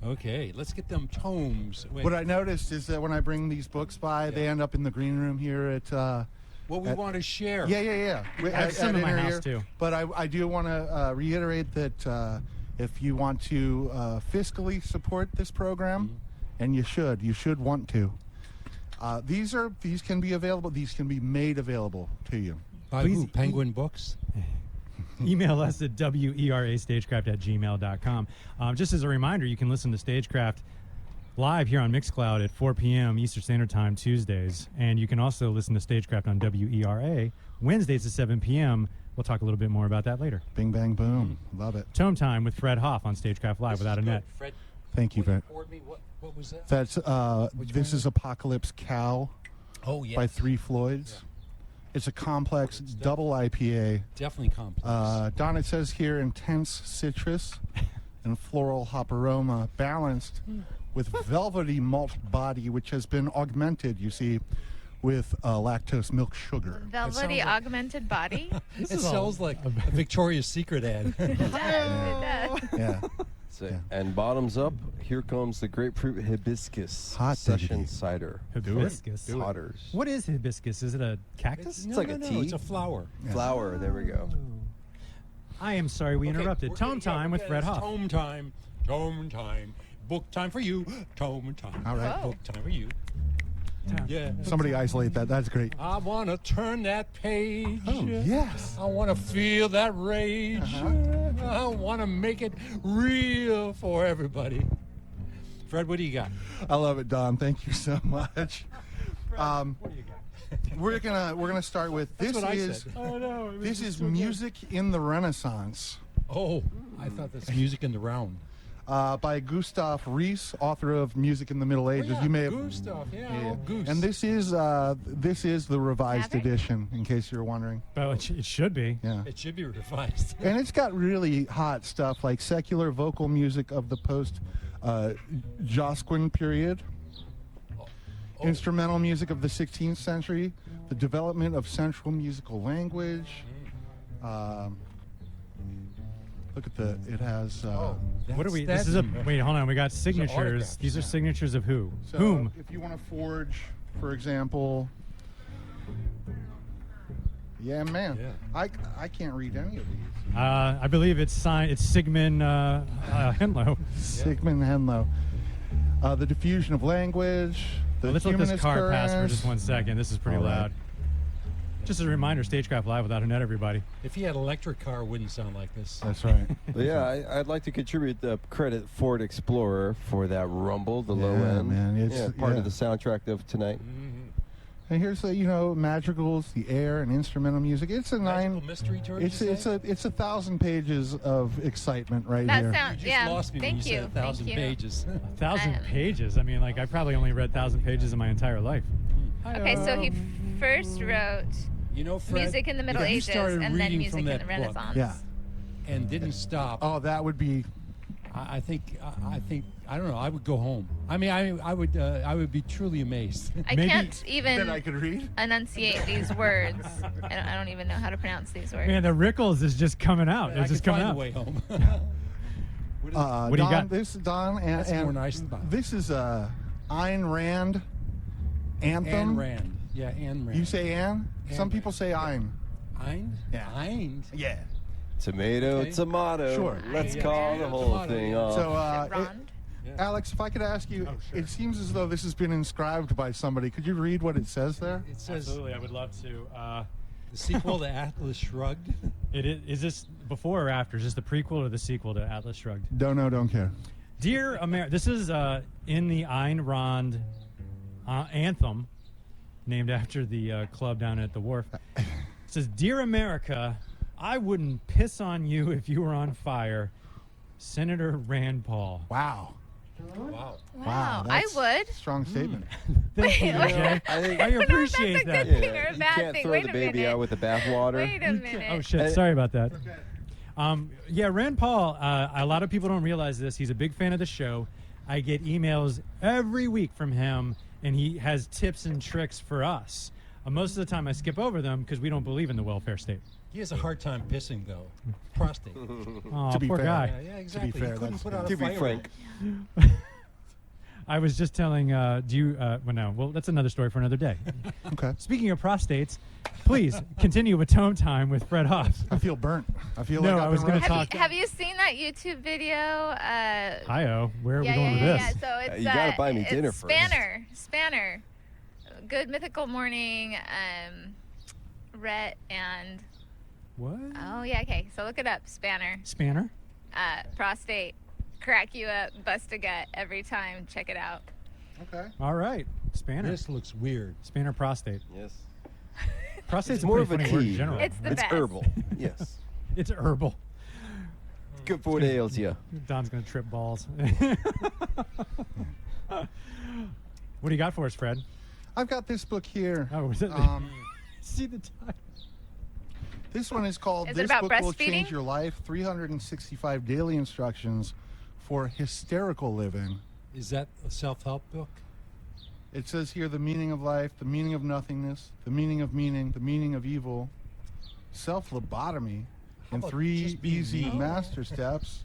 Okay, let's get them tomes. Wait, What I noticed is that when I bring these books by, they end up in the green room here at. what we want to share. Yeah. I have some in my Inner house, Ear. too. But I do want to reiterate that if you want to fiscally support this program, and you should want to. These can be available. These can be made available to you. By Please who? Penguin Books? Email us at werastagecraft@gmail.com. Just as a reminder, you can listen to Stagecraft live here on Mixcloud at 4 p.m. Eastern Standard Time Tuesdays. And you can also listen to Stagecraft on WERA Wednesdays at 7 p.m. We'll talk a little bit more about that later. Bing, bang, boom. Love it. Tome Time with Fred Hoff on Stagecraft Live without a net. Fred, Thank you, will Fred. forward me? What was that? That's Which this one? is Apocalypse Cow Oh, yes. by Three Floyds. It's a complex double IPA. Definitely complex. Don, it says here intense citrus and floral hop aroma balanced with velvety malt body, which has been augmented, you see, with lactose milk sugar. Velvety like- augmented body. it sounds like a Victoria's Secret ad. It does. Yeah. So, Yeah. And bottoms up, here comes the Grapefruit Hibiscus Hot Session diggity. Cider. Hibiscus. Hotters. What is hibiscus? Is it a cactus? No, like no, a no, tea. It's a flower. Flower, there we go. I am sorry we Okay, interrupted. we're Tome gonna- Time with yeah, Fred it's Hoff. Tome time. Tome time. Book time for you. Tome time. All right. Whoa. Book time for you. Yeah. Somebody isolate that. That's great. I want to turn that page. Oh, yes. I want to feel that rage. I want to make it real for everybody. Fred, what do you got? I love it, Don. Thank you so much. What do you got? We're gonna start with That's this what I is said. Oh no! this is music in the Renaissance Oh, I thought that's music in the round. by Gustav Rees, author of Music in the Middle Ages. yeah, You may have Gustav, yeah, old Goose. And this is the revised Maverick? edition, in case you're wondering. Well, it should be. Yeah. It should be revised. And it's got really hot stuff like secular vocal music of the post Josquin period, instrumental music of the 16th century, the development of central musical language. Look at it has. What are we? That's This is a wait. Hold on. We got signatures. autographs, These are yeah. signatures of who? So Whom? if you want to forge, for example. Yeah, man. Yeah. I can't read any of these. I believe it's signed. It's Sigmund Henlo. Sigmund Henlo. The diffusion of language. The Let's let this humanist car pass for currents. just 1 second. This is pretty All right. loud. Just as a reminder, Stagecraft Live without a net, everybody. If he had an electric car, it wouldn't sound like this. That's right. But yeah, I'd like to contribute the credit Ford Explorer for that rumble, the low Yeah, end. man, it's- yeah, part yeah. of the soundtrack of tonight. And here's the madrigals, the air, and instrumental music. It's a Magical mystery tour. It's a 1,000 pages of excitement right That here. sounds You just lost me when Thank you you. said 1,000 Thank you. pages. 1,000 pages. I mean, like I probably only read 1,000 pages in my entire life. Okay, so he first wrote You know, Fred, music in the Middle if you Ages started and then reading music from in the that book Renaissance. Yeah. and didn't stop, Oh, that would be. I think I don't know. I would go home. I mean, I would be truly amazed. I Maybe- can't That even I could read. enunciate these words. I don't even know how to pronounce these words. Man, the Rickles is just coming out. I It's just could coming find out. a way home. What do you got? Don, and, That's and more nice about. this is a Ayn Rand anthem. Ayn Rand. Yeah, Ayn Rand. You say Anne? Some Ayn people say Ayn. Ayn? Yeah. Ayn. Yeah. Tomato, Okay. tomato. Sure. Let's Yeah. call the whole Tomato, thing yeah. off. So, Rond? Alex, if I could ask you, sure. it seems as though this has been inscribed by somebody. Could you read what it says there? It says Absolutely, I would love to. the sequel to Atlas Shrugged. Is this before or after? Is this the prequel or the sequel to Atlas Shrugged? Don't know, don't care. Dear America, this is in the Ayn Rand anthem, named after the club down at the wharf. It says, "Dear America, I wouldn't piss on you if you were on fire." Senator Rand Paul. Wow. Wow. Wow, I that's would. a strong statement. Thank you, Wait, Jay. I think I appreciate that's a that. good thing or a you bad can't thing. throw Wait the a baby minute. out with the bathwater. Wait a minute. Oh shit! Sorry about that. Yeah, Rand Paul. A lot of people don't realize this. He's a big fan of the show. I get emails every week from him, and he has tips and tricks for us. Most of the time, I skip over them because we don't believe in the welfare state. He has a hard time pissing though. Prostate. Oh, To be poor fair. guy. Yeah, exactly. fair, he couldn't that's put fair. out a To be fire. frank. I was just telling. Well, no. Well, that's another story for another day. Okay. Speaking of prostates, please continue with Tome Time with Fred Hoff. I feel burnt. I feel No, like I I've was been gonna roasted. talk- Have you seen that YouTube video? Hi-oh, where are we yeah, going yeah, with yeah, this? yeah. So it's You gotta buy me it's dinner first. Spanner. Good Mythical Morning, Rhett and What? oh yeah, okay. So look it up, Spanner. Spanner? Prostate, crack you up, bust a gut every time. Check it out. Okay. All right, Spanner. This looks weird. Spanner prostate. Yes. Prostate's It's a more pretty of a funny word in tea. general. It's the It's best. herbal. Yes. It's herbal. Good for what ails you. Don's gonna trip balls. What do you got for us, Fred? I've got this book here. Oh, is it? See the title. This one is called Is it This about Book Will Change breastfeeding? Your Life 365 Daily Instructions for Hysterical Living. Is that a self-help book? It says here the meaning of life, the meaning of nothingness, the meaning of meaning, the meaning of evil, self-lobotomy, and about 3 just being easy mean? master steps.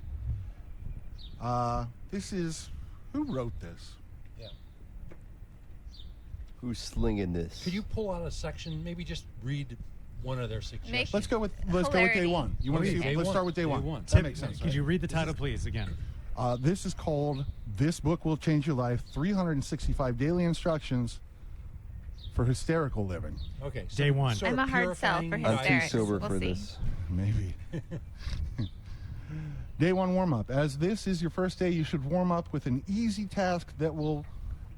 This is, who wrote this? Yeah. Who's slinging this? Could you pull out a section? Maybe just read one of their suggestions. Let's go with day Hilarity. one. You want to Okay, see? day Let's one. start with day Day one. one. That makes sense. Could right? you read the title, please, again? This is called This Book Will Change Your Life 365 Daily Instructions for hysterical living. Okay. So Day one. sort I'm of a hard sell for purifying I'm too hysterics. sober We'll for see. this. Maybe. Day 1 warm-up. As this is your first day, you should warm up with an easy task that will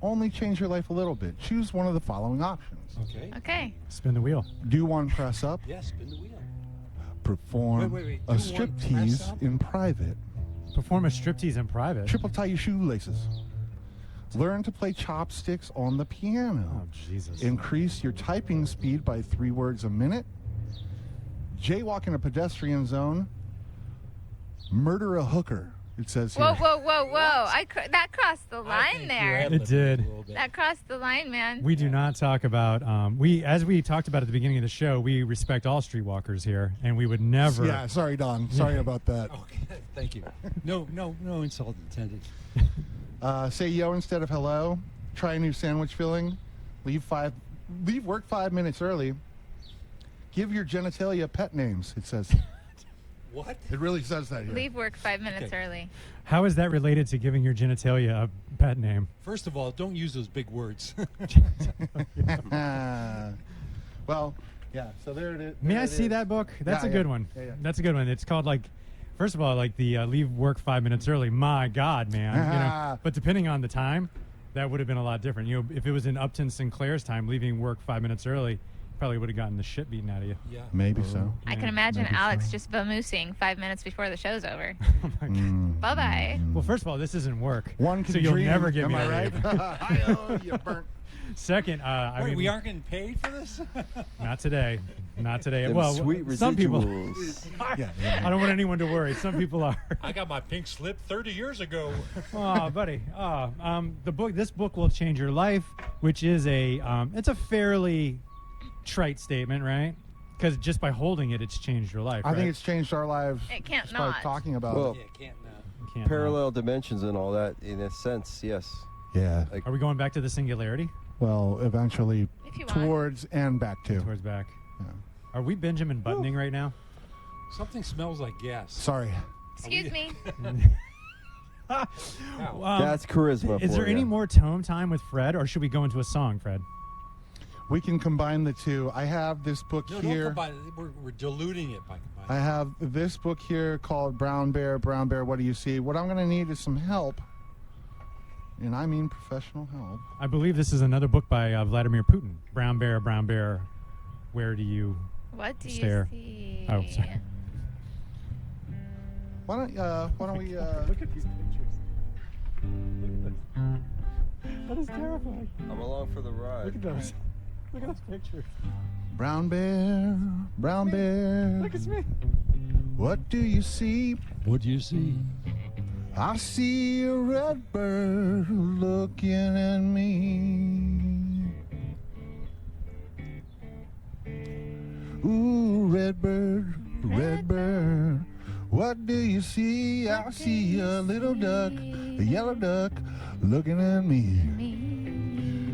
only change your life a little bit. Choose one of the following options. Okay. Okay. Spin the wheel. Do one press up. Yes, spin the wheel. Perform Wait. a Do one striptease press up? in private. Perform a striptease in private. Triple tie your shoelaces. Learn to play chopsticks on the piano. Oh, Jesus. Increase your typing speed by 3 words a minute. Jaywalk in a pedestrian zone. Murder a hooker. It says here. Whoa. That crossed the I line think there. you're It ad-libbing did. a little bit. That crossed the line, man. We do not talk about, as we talked about at the beginning of the show, we respect all streetwalkers here, and we would never. Yeah, sorry, Don. Sorry about that. Okay. Thank you. No insult intended. Say yo instead of hello. Try a new sandwich filling. Leave work 5 minutes early. Give your genitalia pet names, it says. What? It really says that here. Leave work 5 minutes Okay. early. How is that related to giving your genitalia a pet name? First of all, don't use those big words. Well, yeah, so there it is. May there I it see is. that book? That's Yeah, a good yeah. one. Yeah. That's a good one. It's called, like, first of all, like the leave work 5 minutes early. My God, man. You know? But depending on the time, that would have been a lot different. You know, if it was in Upton Sinclair's time, leaving work 5 minutes early, probably would have gotten the shit beaten out of you. Yeah. Maybe so. I can Yeah, imagine maybe Alex so. just vamoosing 5 minutes before the show's over. Oh my God. Bye-bye. Well, first of all, this isn't work. One can so you'll dream. never give Am me I a right? leave. Hi-oh, you burnt. Second, I Wait, mean, we aren't getting paid for this? not today. Not today. Them Well, sweet some people. residuals. Yeah. I don't want anyone to worry. Some people are. I got my pink slip 30 years ago. Oh, buddy. This book will change your life, which is it's a fairly trite statement, right? Because just by holding it, it's changed your life. I think right? it's changed our lives. It can't just by not. talking about Well, it. Yeah, can't You can't Parallel dimensions and all that, in a sense, yes. Yeah. Like, Are we going back to the singularity? Well, eventually If you want. towards and back to. Towards back. Yeah. Are we Benjamin Buttoning right now? Something smells like gas. Sorry. Excuse me. Ow. that's charisma Is for there ya. any more tome time with Fred, or should we go into a song, Fred? We can combine the two. I have this book No, don't here. combine it. We're diluting it by combining I have this book here called Brown Bear, What Do You See? What I'm going to need is some help. And I mean professional help. I believe this is another book by Vladimir Putin. Brown Bear, where do you... What do Stare. you see? Oh, sorry. Why don't we Look at these pictures. Look at this. That is terrifying. I'm along for the ride. Look at those. Look at those pictures. Brown Bear, Look, it's me. what do you see? What do you see? I see a red bird looking at me. Ooh, red bird, what do you see? I see a little duck, a yellow duck, looking at me.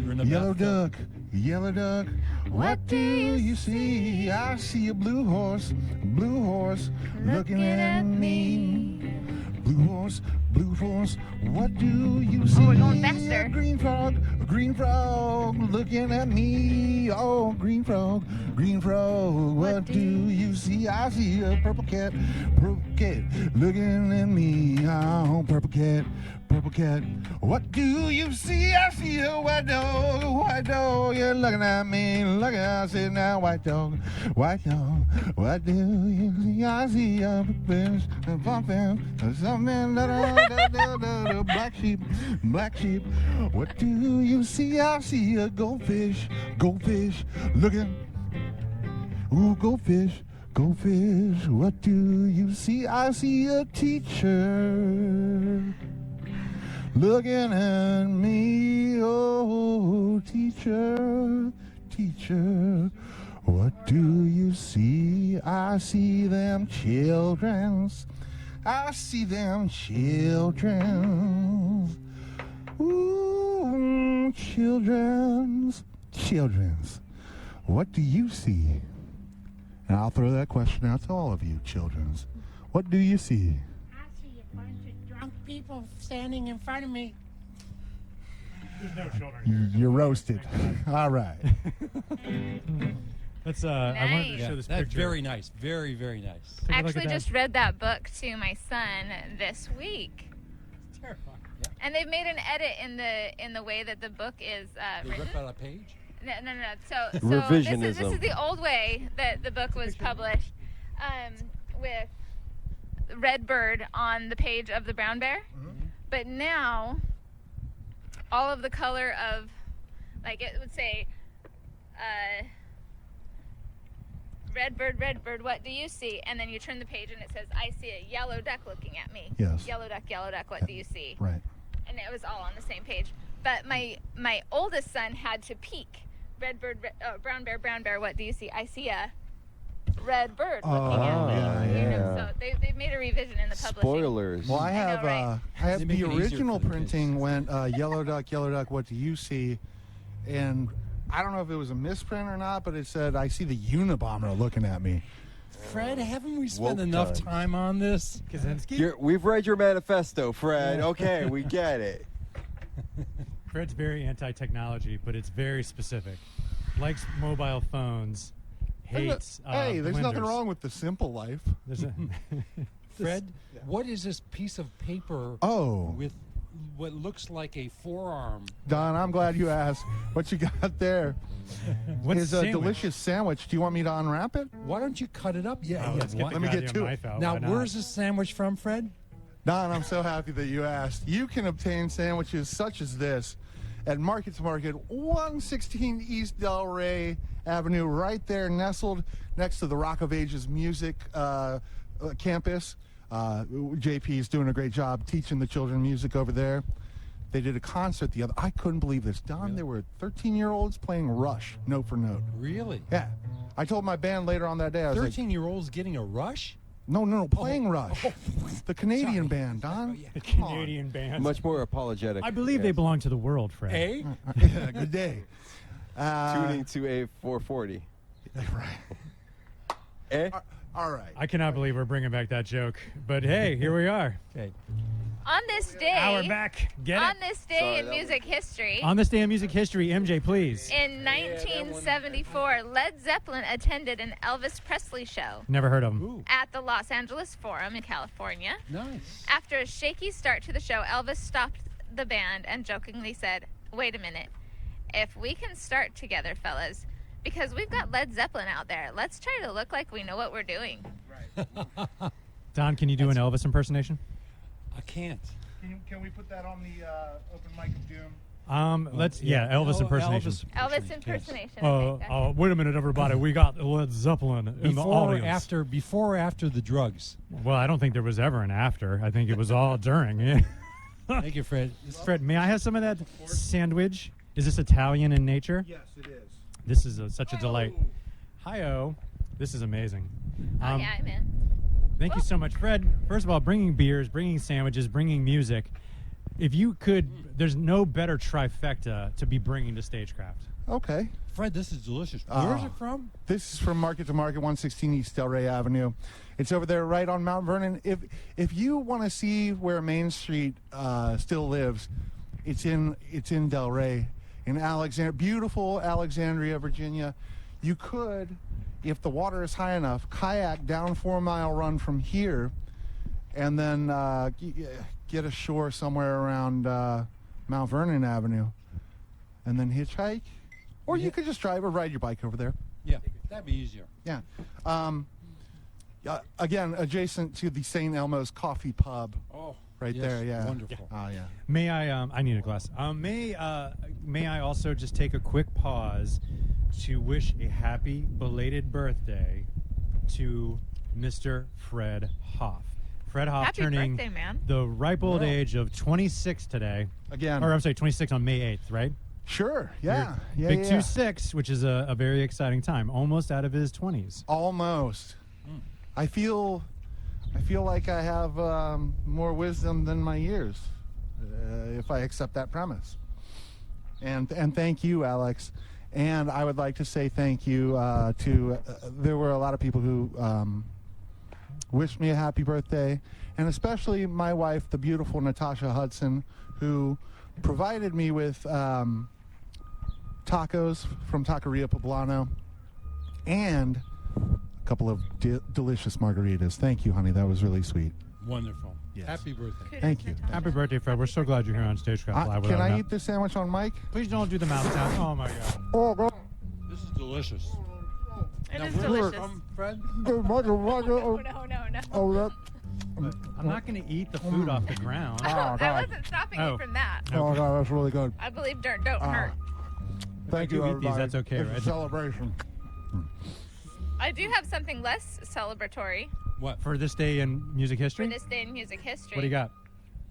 You're in the bathtub. Yellow duck, what do you see? I see a blue horse, looking at me. Blue horse, what do you see? we're going faster. A green frog, looking at me. Oh, green frog, what do you see? I see a purple cat, looking at me. Oh, purple cat, what do you see? I see a white dog, you're looking at me. Look at, I say now, white dog, what do you see? I see a fish, a pumpkin, something, black sheep, what do you see? I see a goldfish, looking, ooh, goldfish, what do you see? I see a teacher looking at me. Oh, teacher, what do you see? I see them children's. Ooh, children's. What do you see? And I'll throw that question out to all of you, children's. What do you see? I see a bunch of drunk people standing in front of me. There's no children here. You're roasted. All right. That's I wanted to Nice. show this That's picture. very nice. Very, very nice. Take a look at Actually, that. just read that book to my son this week, It's terrifying. and they've made an edit in the way that the book is They written. rip out a page? No. So this Revisionism. is the old way that the book was published, with red bird on the page of the brown bear. But now, all of the color of, like it would say, red bird, what do you see? And then you turn the page and it says, I see a yellow duck looking at me. Yes. Yellow duck, what do you see? Right. And it was all on the same page. But my oldest son had to peek. Brown bear, what do you see? I see a red bird looking at me. yeah. So they've made a revision in the publishing. Spoilers. Well, I I know, have right? I have They make the it easier original for the printing kids. went yellow duck, what do you see? And I don't know if it was a misprint or not, but it said I see the Unabomber looking at me. Fred, haven't we spent Woke enough times. time on this? Kaczynski? We've read your manifesto, Fred. Okay, we get it. Fred's very anti-technology, but it's very specific. Likes mobile phones. Hates. Hey, there's nothing blenders. wrong with the simple life. There's a Fred, what is this piece of paper Oh, with what looks like a forearm? Don, I'm glad you asked. What you got there What's is a sandwich? delicious sandwich. Do you want me to unwrap it? Why don't you cut it up? Yeah, Oh, yeah. let's get why- the Let me get goddamn to it. knife out. Now, Why not? where's this sandwich from, Fred? Don, I'm so happy that you asked. You can obtain sandwiches such as this at Market to Market, 116 East Delray Avenue, right there, nestled next to the Rock of Ages Music campus. JP is doing a great job teaching the children music over there. They did a concert the other. I couldn't believe this, Don. There were 13-year-olds playing Rush, note for note. Really? Yeah, I told my band later on that day. I was like, 13-year-olds getting a rush? no, playing Rush, the Canadian Sorry. band, Don. yeah. The Come on. Canadian band. Much more apologetic. I believe they Yes. belong to the world, Fred. Eh? Yeah, good day. Tuning to a 440. Right. Eh? All right. I cannot believe we're bringing back that joke, but hey, here we are. Okay. On this day, Hour back. Get on it? this day Sorry, in that music history, On this day in music history, MJ, please. in 1974, Led Zeppelin attended an Elvis Presley show Never heard of him. Ooh, at the Los Angeles Forum in California. nice. After a shaky start to the show, Elvis stopped the band and jokingly said, "Wait a minute. If we can start together, fellas, because we've got Led Zeppelin out there, let's try to look like we know what we're doing." Don, can you do an Elvis impersonation? I can't. Can we put that on the open mic of doom? Let's Elvis impersonation. Elvis impersonation. Oh, okay, gotcha. wait a minute, everybody. We got Led Zeppelin in the Before audience. or after the drugs. Well, I don't think there was ever an after. I think it was all during. Yeah. Thank you, Fred. Fred, may I have some of that sandwich? Is this Italian in nature? Yes, it is. This is such a delight. Hi-oh. This is amazing. Oh, yeah, I'm in. Thank you so much, Fred. First of all, bringing beers, bringing sandwiches, bringing music. If you could, there's no better trifecta to be bringing to Stagecraft. Okay. Fred, this is delicious. Oh. Where is it from? This is from Market to Market, 116 East Delray Avenue. It's over there right on Mount Vernon. If you want to see where Main Street still lives, it's in Delray, in beautiful Alexandria, Virginia. You could, if the water is high enough, kayak down 4 Mile Run from here, and then get ashore somewhere around Mount Vernon Avenue, and then hitchhike, or you could just drive or ride your bike over there. Yeah, that'd be easier. Yeah. Again, adjacent to the St. Elmo's Coffee Pub, Oh, right yes, there. Yeah. Wonderful. Oh, yeah. May I need a glass. May I also just take a quick pause to wish a happy belated birthday to Mr. Fred Hoff. Fred Hoff Happy turning birthday, man. the ripe old Wow. age of 26 today. Again. Or I'm sorry, 26 on May 8th, right? Sure. Yeah. Yeah. Big yeah. 26, which is a very exciting time. Almost out of his 20s. Almost. I feel like I have more wisdom than my years, if I accept that premise. And thank you, Alex. And I would like to say thank you to there were a lot of people who wished me a happy birthday, and especially my wife, the beautiful Natasha Hudson, who provided me with tacos from Taqueria Poblano and a couple of delicious margaritas. Thank you, honey. That was really sweet. Wonderful. Yes. Happy birthday. Thank you. Happy birthday, Fred. We're so glad you're here on Stagecraft Live. Can I without eat this sandwich on mic? Please don't do the mouth sound. Oh, my God. Oh, God. This is delicious. It Now, is where are you delicious. from, Fred? No. Oh, that. I'm not going to eat the food off the ground. Oh, I God. wasn't stopping Oh. you from that. Oh, God, that's really good. I believe dirt don't hurt. Thank do you, eat these, everybody. that's okay, It's right? a celebration. I do have something less celebratory What? For this day in music for history? this day in music history. What do you got?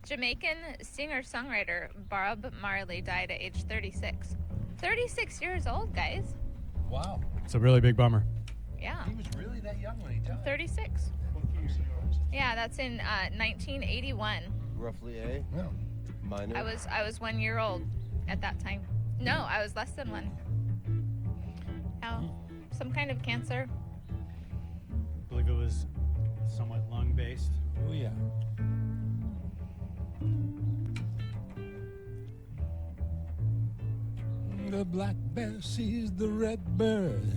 Jamaican singer-songwriter Bob Marley died at age 36. 36 years old, guys. Wow. It's a really big bummer. Yeah, He was really that young when he died. 36. Yeah, that's in 1981. Roughly a minor. I was 1 year old at that time. No, I was less than one. Oh, some kind of cancer. I believe it was somewhat lung-based. Oh, yeah. The black bear sees the red bird.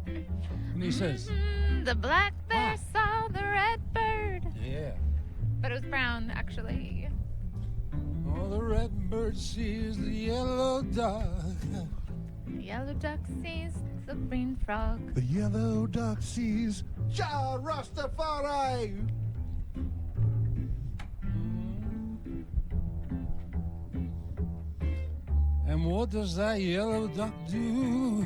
And he says, The black bear saw the red bird. yeah. But it was brown, actually. Oh, the red bird sees the yellow dog. The yellow duck sees the green frog. The yellow duck sees Ja Rastafari. And what does that yellow duck do?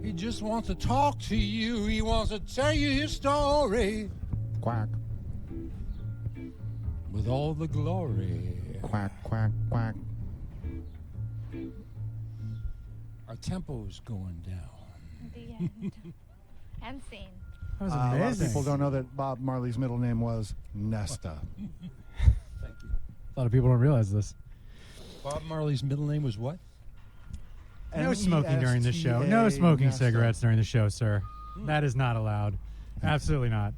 He just wants to talk to you. He wants to tell you his story Quack, with all the glory. quack, quack, quack. Our tempo's going down. The end. And scene. That was A lot of amazing. people don't know that Bob Marley's middle name was Nesta. Thank you. A lot of people don't realize this. Bob Marley's middle name was what? No smoking during the show. No smoking cigarettes during the show, sir. That is not allowed. Absolutely not.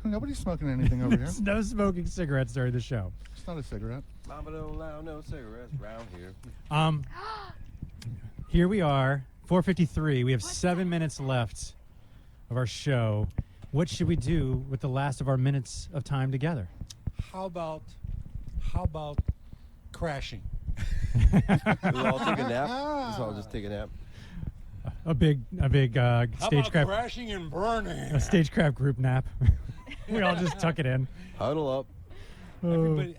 Nobody's smoking anything over here. No smoking cigarettes during the show. It's not a cigarette. Mama don't allow no cigarettes around here. Here we are, 4:53. We have 7 minutes left of our show. What should we do with the last of our minutes of time together? How about crashing? We'll all take a nap. Let's all just take a nap. A big How about stagecraft, crashing and burning? a stagecraft group nap. We all just tuck it in. Huddle up.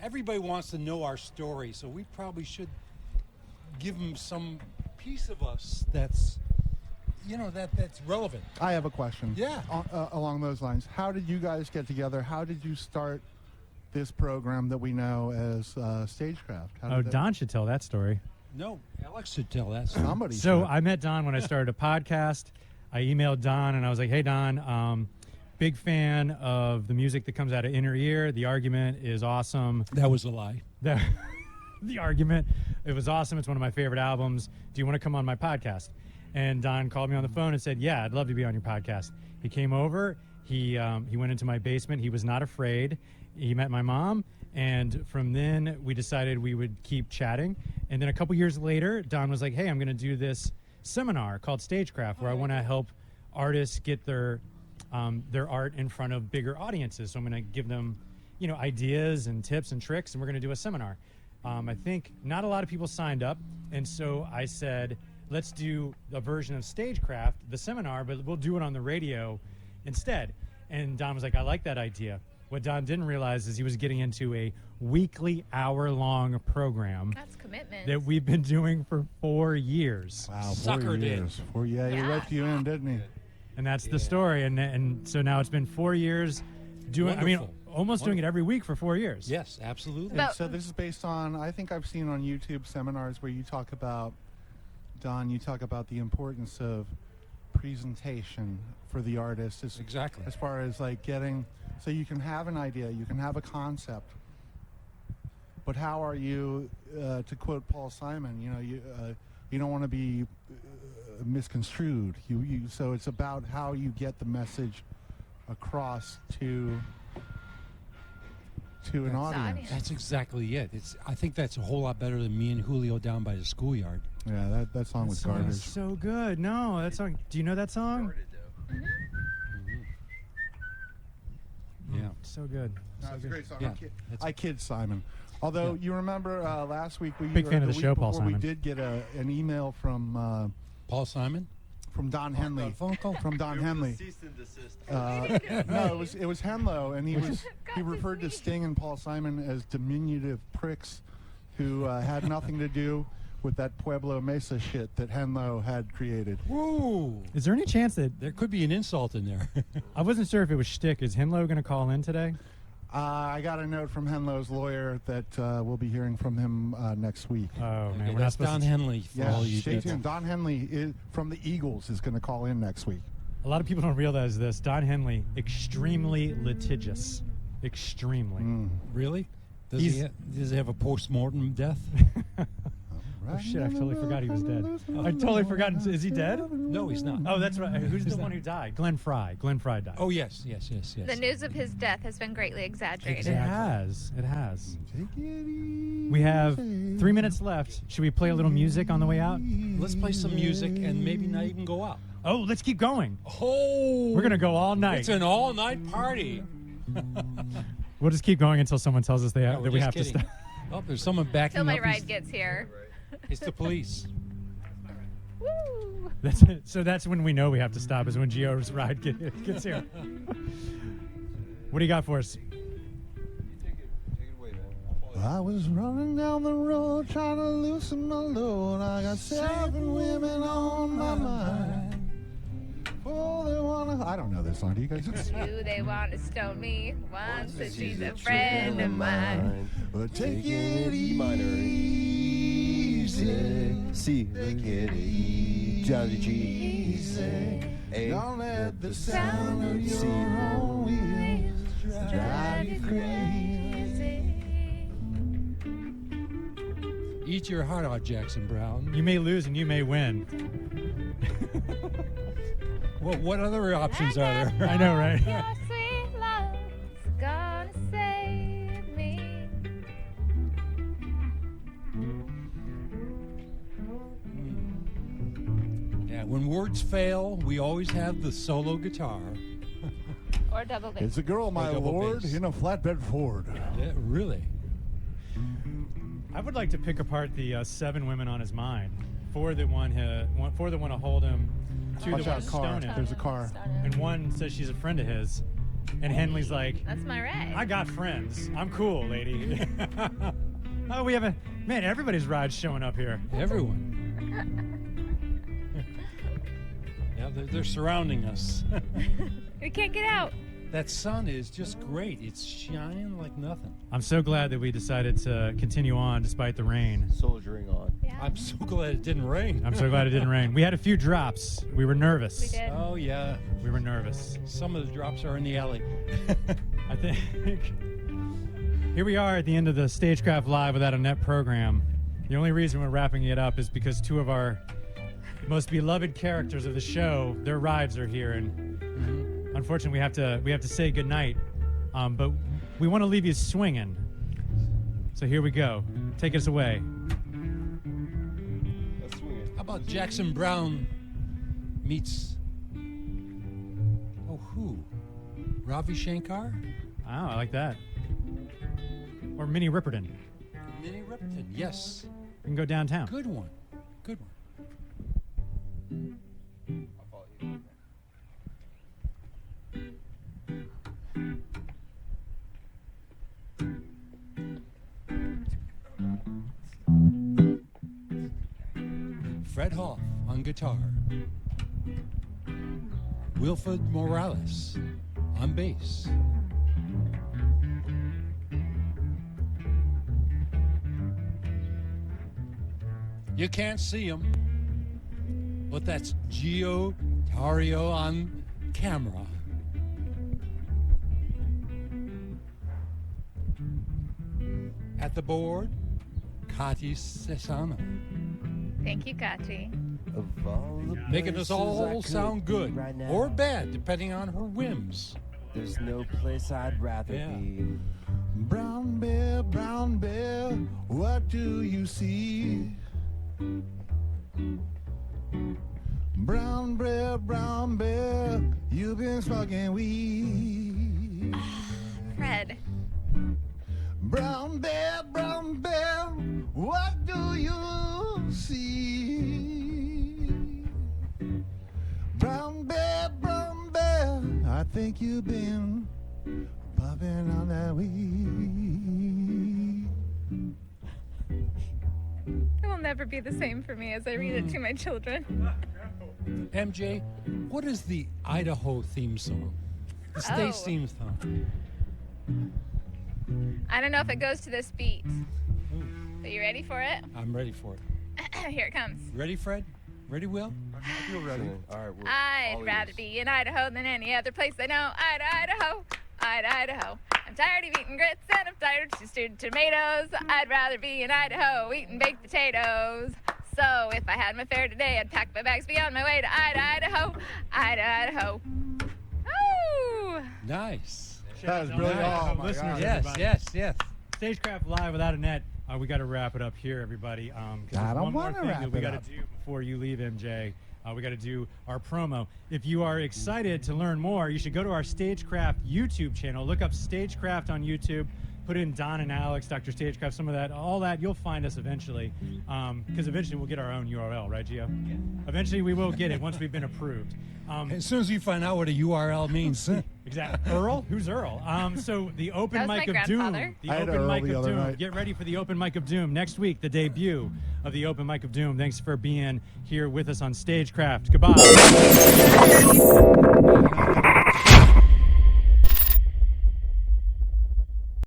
Everybody wants to know our story, so we probably should give them some piece of us that's relevant. I have a question. Yeah. Along those lines, how did you guys get together? How did you start this program that we know as Stagecraft? How Oh, did that- Don should tell that story. No, Alex should tell that story. Somebody. So should. I met Don when I started a podcast. I emailed Don and I was like, "Hey Don, big fan of the music that comes out of Inner Ear. The Argument is awesome. That was a lie. The Argument, it was awesome. It's one of my favorite albums. Do you want to come on my podcast?" And Don called me on the phone and said, "Yeah, I'd love to be on your podcast." He came over. He went into my basement. He was not afraid. He met my mom. And from then, we decided we would keep chatting. And then a couple years later, Don was like, "Hey, I'm going to do this seminar called Stagecraft, where I want to help artists get their art in front of bigger audiences. So I'm going to give them, ideas and tips and tricks, and we're going to do a seminar." I think not a lot of people signed up, and so I said, "Let's do a version of Stagecraft, the seminar, but we'll do it on the radio instead." And Don was like, "I like that idea." What Don didn't realize is he was getting into a weekly hour-long program That's commitment. that we've been doing for 4 years. Wow, 4 Suckered in. years. He roped you in, didn't he? And that's the story. And so now it's been 4 years doing, Wonderful. almost doing it every week for 4 years. Yes, absolutely. But- And so this is based on, I think I've seen on YouTube seminars where you talk about, Don, you talk about the importance of presentation for the artist. Exactly. As far as like getting, so you can have an idea, you can have a concept, but how are you, to quote Paul Simon, you don't want to be misconstrued. So it's about how you get the message across to to an audience. That's exactly it. I think that's a whole lot better than me and Julio down by the schoolyard. Yeah, that song was garbage. So good. No, that song. Do you know that song? Yeah. So good. No, it's a great song. Yeah, I kid Simon. Although you remember last week we Big fan of the show, Paul we Simon. did get an email from Paul Simon? from Don Henley. Phone call? From Don Henley. Cease and desist. No, it was Henlo, and he referred to Sting and Paul Simon as diminutive pricks who had nothing to do with that Pueblo Mesa shit that Henlo had created. Woo! Is there any chance that There could be an insult in there. I wasn't sure if it was shtick? Is Henlo going to call in today? I got a note from Henlo's lawyer that we'll be hearing from him next week. Oh man, Okay, we're not that's supposed Don to. Henley for Yeah, all you stay tuned. Don Henley from the Eagles is going to call in next week. A lot of people don't realize this. Don Henley, extremely litigious. Extremely. Really? Does He's- he have a post-mortem death? Oh shit! I totally forgot he was dead. I totally forgot. Is he dead? No, he's not. Oh, that's right. Who's the one who died? Glenn Fry. Glenn Fry died. Oh, yes. The news of his death has been greatly exaggerated. It has. It has. We have 3 minutes left. Should we play a little music on the way out? Let's play some music and maybe not even go out. Oh, let's keep going. Oh! We're gonna go all night. It's an all-night party. We'll just keep going until someone tells us No, that we're we just have to kidding. stop. Oh, there's someone backing Till my up. ride gets here. It's the police. Woo! That's it. So that's when we know we have to stop. Is when Gio's ride gets here. What do you got for us? Take it away, man. I was running down the road trying to loosen my load. I got 7 women on my mind. Oh, they wanna. I don't know this song. Do you guys? Do they want to stone me? One says she's a friend of mine. But take Taking it it E minor. easy. C, look at E, down to G, easy. A, Don't let the C, sound of your C. own wheels drive you crazy. Eat your heart out, Jackson Brown. You may lose and you may win. Well, what other options are there? I know, right? Your sweet love's gonna save me. Yeah, when words fail, we always have the solo guitar. Or double bass. It's a girl, my double lord, bass. in a flatbed Ford. Yeah, really? I would like to pick apart the 7 women on his mind. 4 that want to hold him, 2 Watch that want out, to car. stone him, There's a car. and 1 says she's a friend of his. And Henley's like, That's my ride. I got friends. I'm cool, lady. Oh, we have a man. Everybody's ride's showing up here. Everyone. Yeah, they're surrounding us. We can't get out. That sun is just great. It's shining like nothing. I'm so glad that we decided to continue on despite the rain. Soldiering on. Yeah. I'm so glad it didn't rain. I'm so glad it didn't rain. We had a few drops. We were nervous. We did. Oh, yeah. We were nervous. Some of the drops are in the alley. I think here we are at the end of the Stagecraft Live Without a Net program. The only reason we're wrapping it up is because 2 of our most beloved characters of the show, their rides are here, and unfortunately we have to say goodnight. But we want to leave you swinging. So here we go. Take us away. Let's swing it. How about Jackson Brown meets... Oh, who? Ravi Shankar? Oh, I like that. Or Minnie Riperton. Minnie Riperton, yes. We can go downtown. Good one. Good one. I'll follow you. Fred Hoff on guitar. Wilfred Morales on bass. You can't see him, but that's Gio Tario on camera. At the board, Kati Cesano. Thank you, Kati. Of all the Making us places I all could sound be good right now, or bad, depending on her whims. There's no place I'd rather Yeah. be. brown bear, what do you see? Brown bear, you've been smoking weed. Fred. Brown bear, what do you see? Brown bear, I think you've been puffing on that weed. It will never be the same for me as I read it to my children. MJ, what is the Idaho theme song? The state theme song. I don't know if it goes to this beat. Are you ready for it? I'm ready for it. Here it comes. Ready, Fred? Ready, Will? I feel ready. All right, we're I'd all rather ears. be in Idaho than any other place I know. Idaho, Idaho. I'm tired of eating grits and I'm tired of stewed tomatoes. I'd rather be in Idaho eating baked potatoes. So if I had my fare today, I'd pack my bags, be on my way to Idaho, Idaho. Oh! Nice. That was brilliant. Idaho Oh, my listeners, God. Yes, everybody. yes. Stagecraft Live without a net. We got to wrap it up here, everybody. 'Cause I there's don't one more wanna thing wrap that we it got up. to do before you leave, MJ. We got to do our promo. If you are excited to learn more, you should go to our Stagecraft YouTube channel. Look up Stagecraft on YouTube. Put in Don and Alex, Dr. Stagecraft, some of that, all that. You'll find us eventually, because eventually we'll get our own URL, right, Gio? Yeah. Eventually we will get it once we've been approved. As soon as you find out what a URL means. Exactly. Earl? Who's Earl? So the open That was mic my of doom. grandfather. The I had open Earl mic the of other doom. night. Get ready for the open mic of doom next week. The debut of the open mic of doom. Thanks for being here with us on Stagecraft. Goodbye.